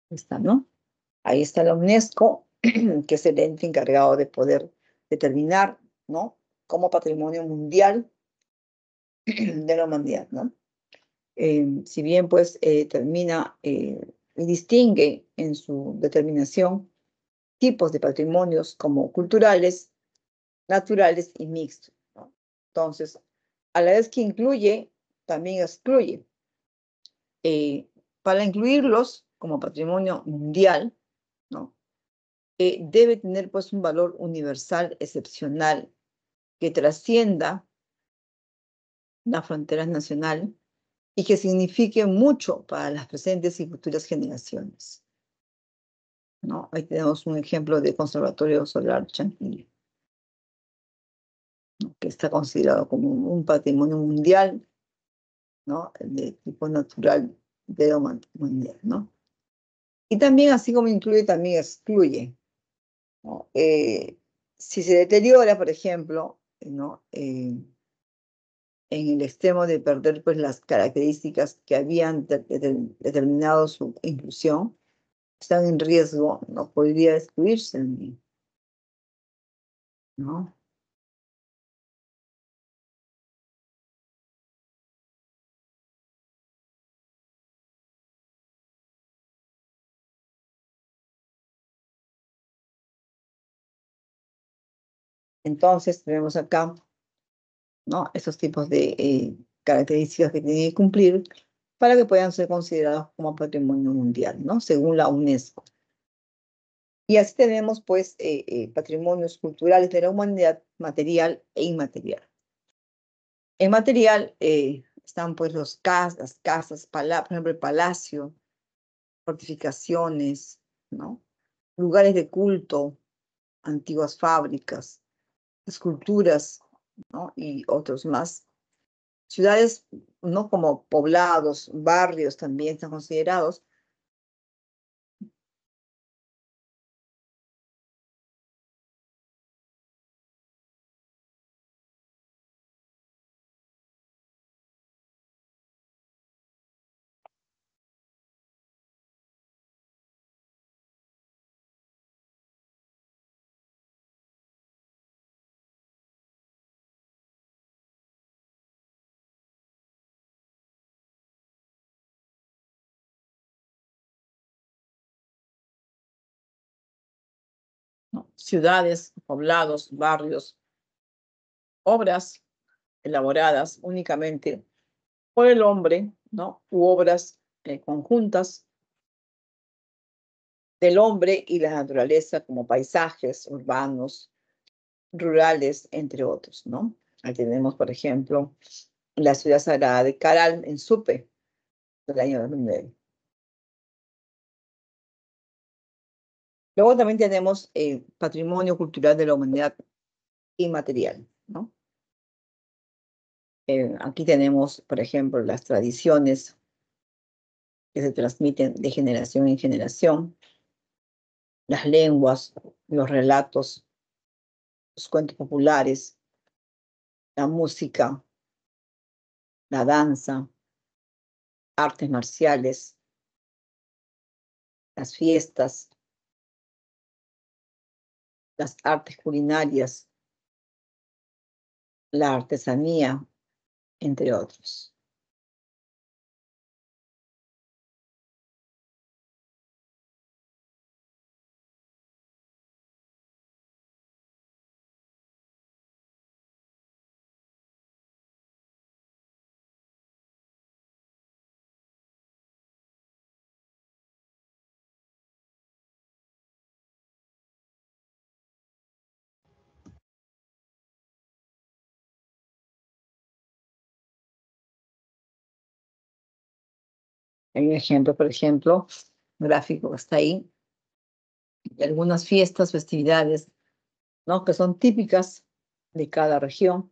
está, ¿no? Ahí está la UNESCO, que es el ente encargado de poder determinar, ¿no? Como patrimonio mundial de la humanidad, ¿no? Si bien, pues, termina y distingue en su determinación tipos de patrimonios como culturales, naturales y mixtos, ¿no? Entonces, a la vez que incluye, también excluye. Para incluirlos como patrimonio mundial, ¿no? debe tener pues un valor universal, excepcional, que trascienda las fronteras nacionales y que signifique mucho para las presentes y futuras generaciones, ¿no? Ahí tenemos un ejemplo de Conservatorio Solar Chanquilla, ¿no? Que está considerado como un patrimonio mundial, ¿no? De tipo natural de la humanidad, ¿no? Y también, así como incluye, también excluye, ¿no? Si se deteriora, por ejemplo, ¿no? En el extremo de perder pues, las características que habían determinado su inclusión, están en riesgo, no podría excluirse, ¿no? Entonces tenemos acá, ¿no? Esos tipos de características que tienen que cumplir para que puedan ser considerados como patrimonio mundial, ¿no? Según la UNESCO. Y así tenemos, pues, patrimonios culturales de la humanidad, material e inmaterial. En material están, pues, las casas, por ejemplo, el palacio, fortificaciones, ¿no? Lugares de culto, antiguas fábricas, esculturas, ¿no? Y otros más. Ciudades, ¿no? Como poblados, barrios también están considerados. ¿No? Ciudades, poblados, barrios, obras elaboradas únicamente por el hombre, ¿no? U obras conjuntas del hombre y la naturaleza, como paisajes urbanos, rurales, entre otros, ¿no? Ahí tenemos, por ejemplo, la ciudad sagrada de Caral, en Supe, del año 2009. Luego también tenemos patrimonio cultural de la humanidad inmaterial, ¿no? Aquí tenemos, por ejemplo, las tradiciones que se transmiten de generación en generación, las lenguas, los relatos, los cuentos populares, la música, la danza, artes marciales, las fiestas, las artes culinarias, la artesanía, entre otros. Hay un ejemplo, por ejemplo, gráfico que está ahí, de algunas fiestas, festividades, ¿no? Que son típicas de cada región,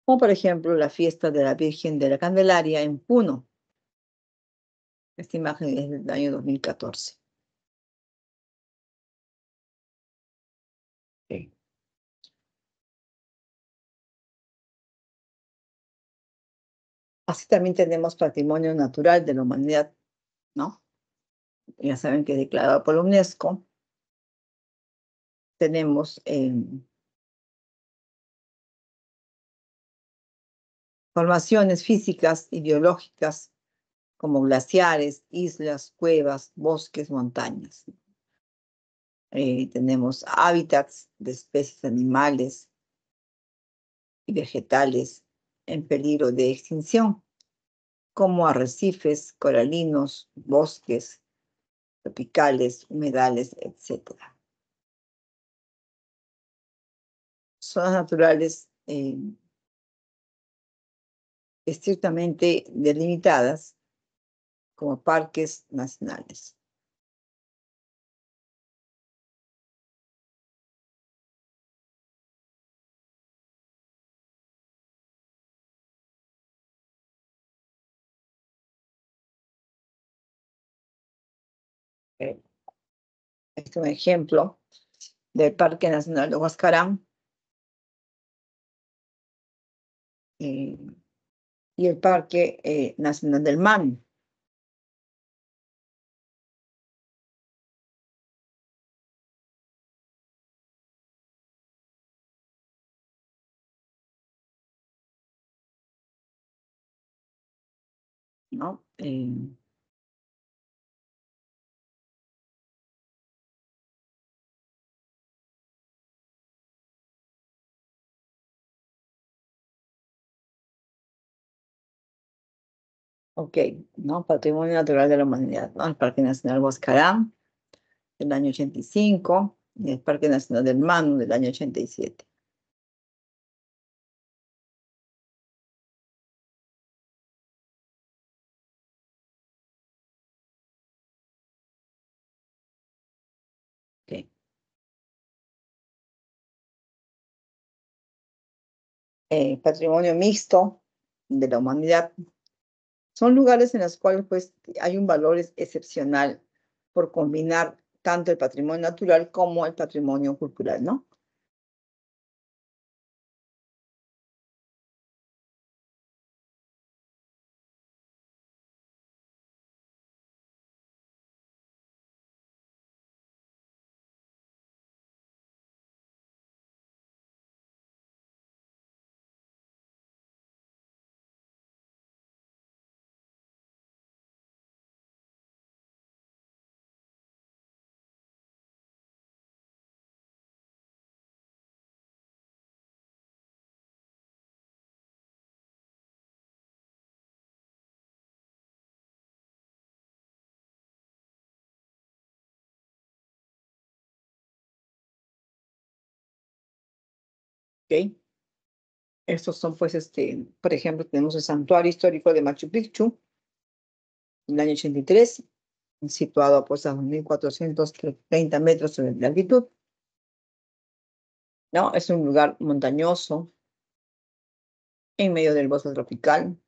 como por ejemplo la fiesta de la Virgen de la Candelaria en Puno. Esta imagen es del año 2014. Sí. Así también tenemos patrimonio natural de la humanidad, ¿no? Ya saben que es declarado por la UNESCO. Tenemos formaciones físicas y biológicas como glaciares, islas, cuevas, bosques, montañas. Tenemos hábitats de especies animales y vegetales en peligro de extinción, como arrecifes, coralinos, bosques tropicales, humedales, etc. zonas naturales estrictamente delimitadas como parques nacionales. Este es un ejemplo del Parque Nacional de Huascarán y el Parque Nacional del Manu. ¿No? Ok, ¿no? Patrimonio Natural de la Humanidad, ¿no? El Parque Nacional Huascarán del año 85 y el Parque Nacional del Manu del año 87. Ok. Patrimonio mixto de la humanidad. Son lugares en los cuales pues, hay un valor excepcional por combinar tanto el patrimonio natural como el patrimonio cultural, ¿no? ¿Ok? Estos son, pues, por ejemplo, tenemos el Santuario Histórico de Machu Picchu, en el año 83, situado pues a 2.430 metros de altitud, ¿no? Es un lugar montañoso, en medio del bosque tropical.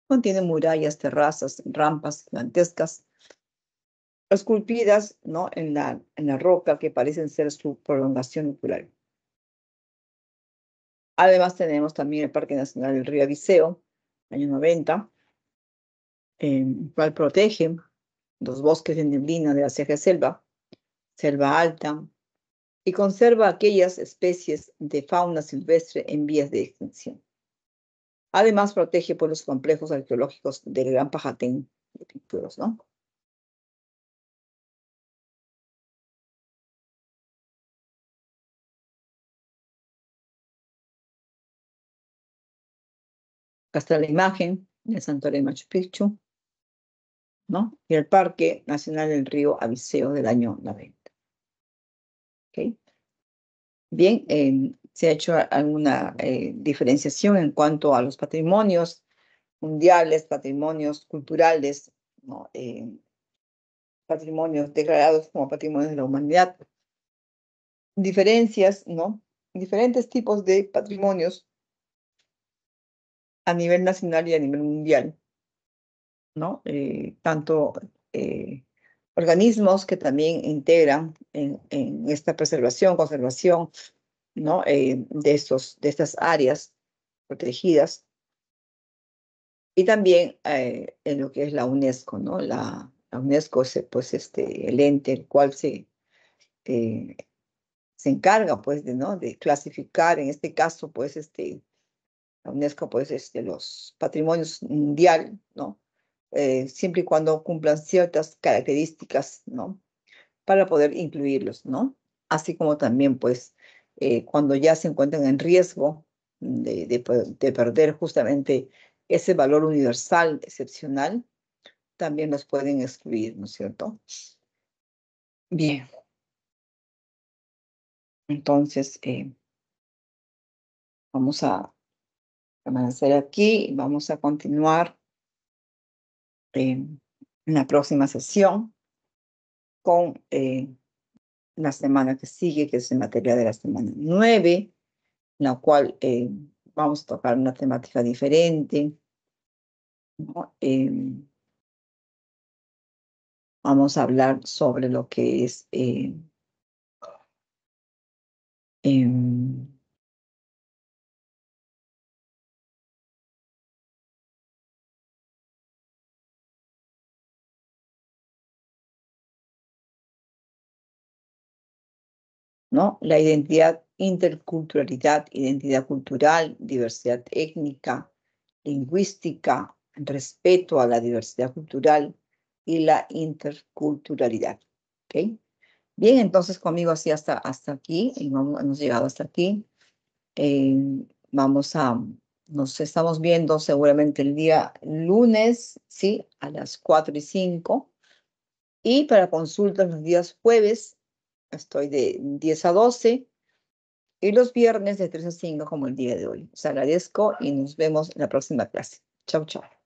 Contiene murallas, terrazas, rampas gigantescas, esculpidas, ¿no? en la roca que parecen ser su prolongación natural. Además tenemos también el Parque Nacional del Río Aviseo, año 90, el cual protege los bosques de neblina de la Sierra Selva, selva alta, y conserva aquellas especies de fauna silvestre en vías de extinción. Además protege por los complejos arqueológicos del Gran Pajatén de Pinturos, ¿no? Acá está la imagen del santuario de Machu Picchu, ¿no? Y el Parque Nacional del Río Aviseo del año 90. ¿Ok? Bien, se ha hecho alguna diferenciación en cuanto a los patrimonios mundiales, patrimonios culturales, ¿no? Patrimonios declarados como patrimonios de la humanidad. Diferencias, ¿no? Diferentes tipos de patrimonios a nivel nacional y a nivel mundial, ¿no? Tanto organismos que también integran en esta preservación, conservación, ¿no? De estas áreas protegidas. Y también en lo que es la UNESCO, ¿no? La UNESCO es pues, el ente el cual eh, se encarga pues, ¿no? de clasificar, en este caso, pues, la UNESCO, pues, los patrimonios mundial, ¿no? Siempre y cuando cumplan ciertas características, ¿no? Para poder incluirlos, ¿no? Así como también, pues, cuando ya se encuentran en riesgo de perder justamente ese valor universal, excepcional, también los pueden excluir, ¿no es cierto? Bien, entonces, Vamos a permanecer aquí y vamos a continuar en la próxima sesión con la semana que sigue, que es en materia de la semana 9, en la cual vamos a tocar una temática diferente, ¿no? Vamos a hablar sobre lo que es ¿no? La identidad, interculturalidad, identidad cultural, diversidad étnica, lingüística, respeto a la diversidad cultural y la interculturalidad. ¿Ok? Bien, entonces conmigo así hasta aquí, y hemos llegado hasta aquí. Eh, nos estamos viendo seguramente el día lunes, ¿sí? A las 4:05. Y para consultas los días jueves, estoy de 10 a 12. Y los viernes de 3 a 5 como el día de hoy. Les agradezco y nos vemos en la próxima clase. Chau, chau.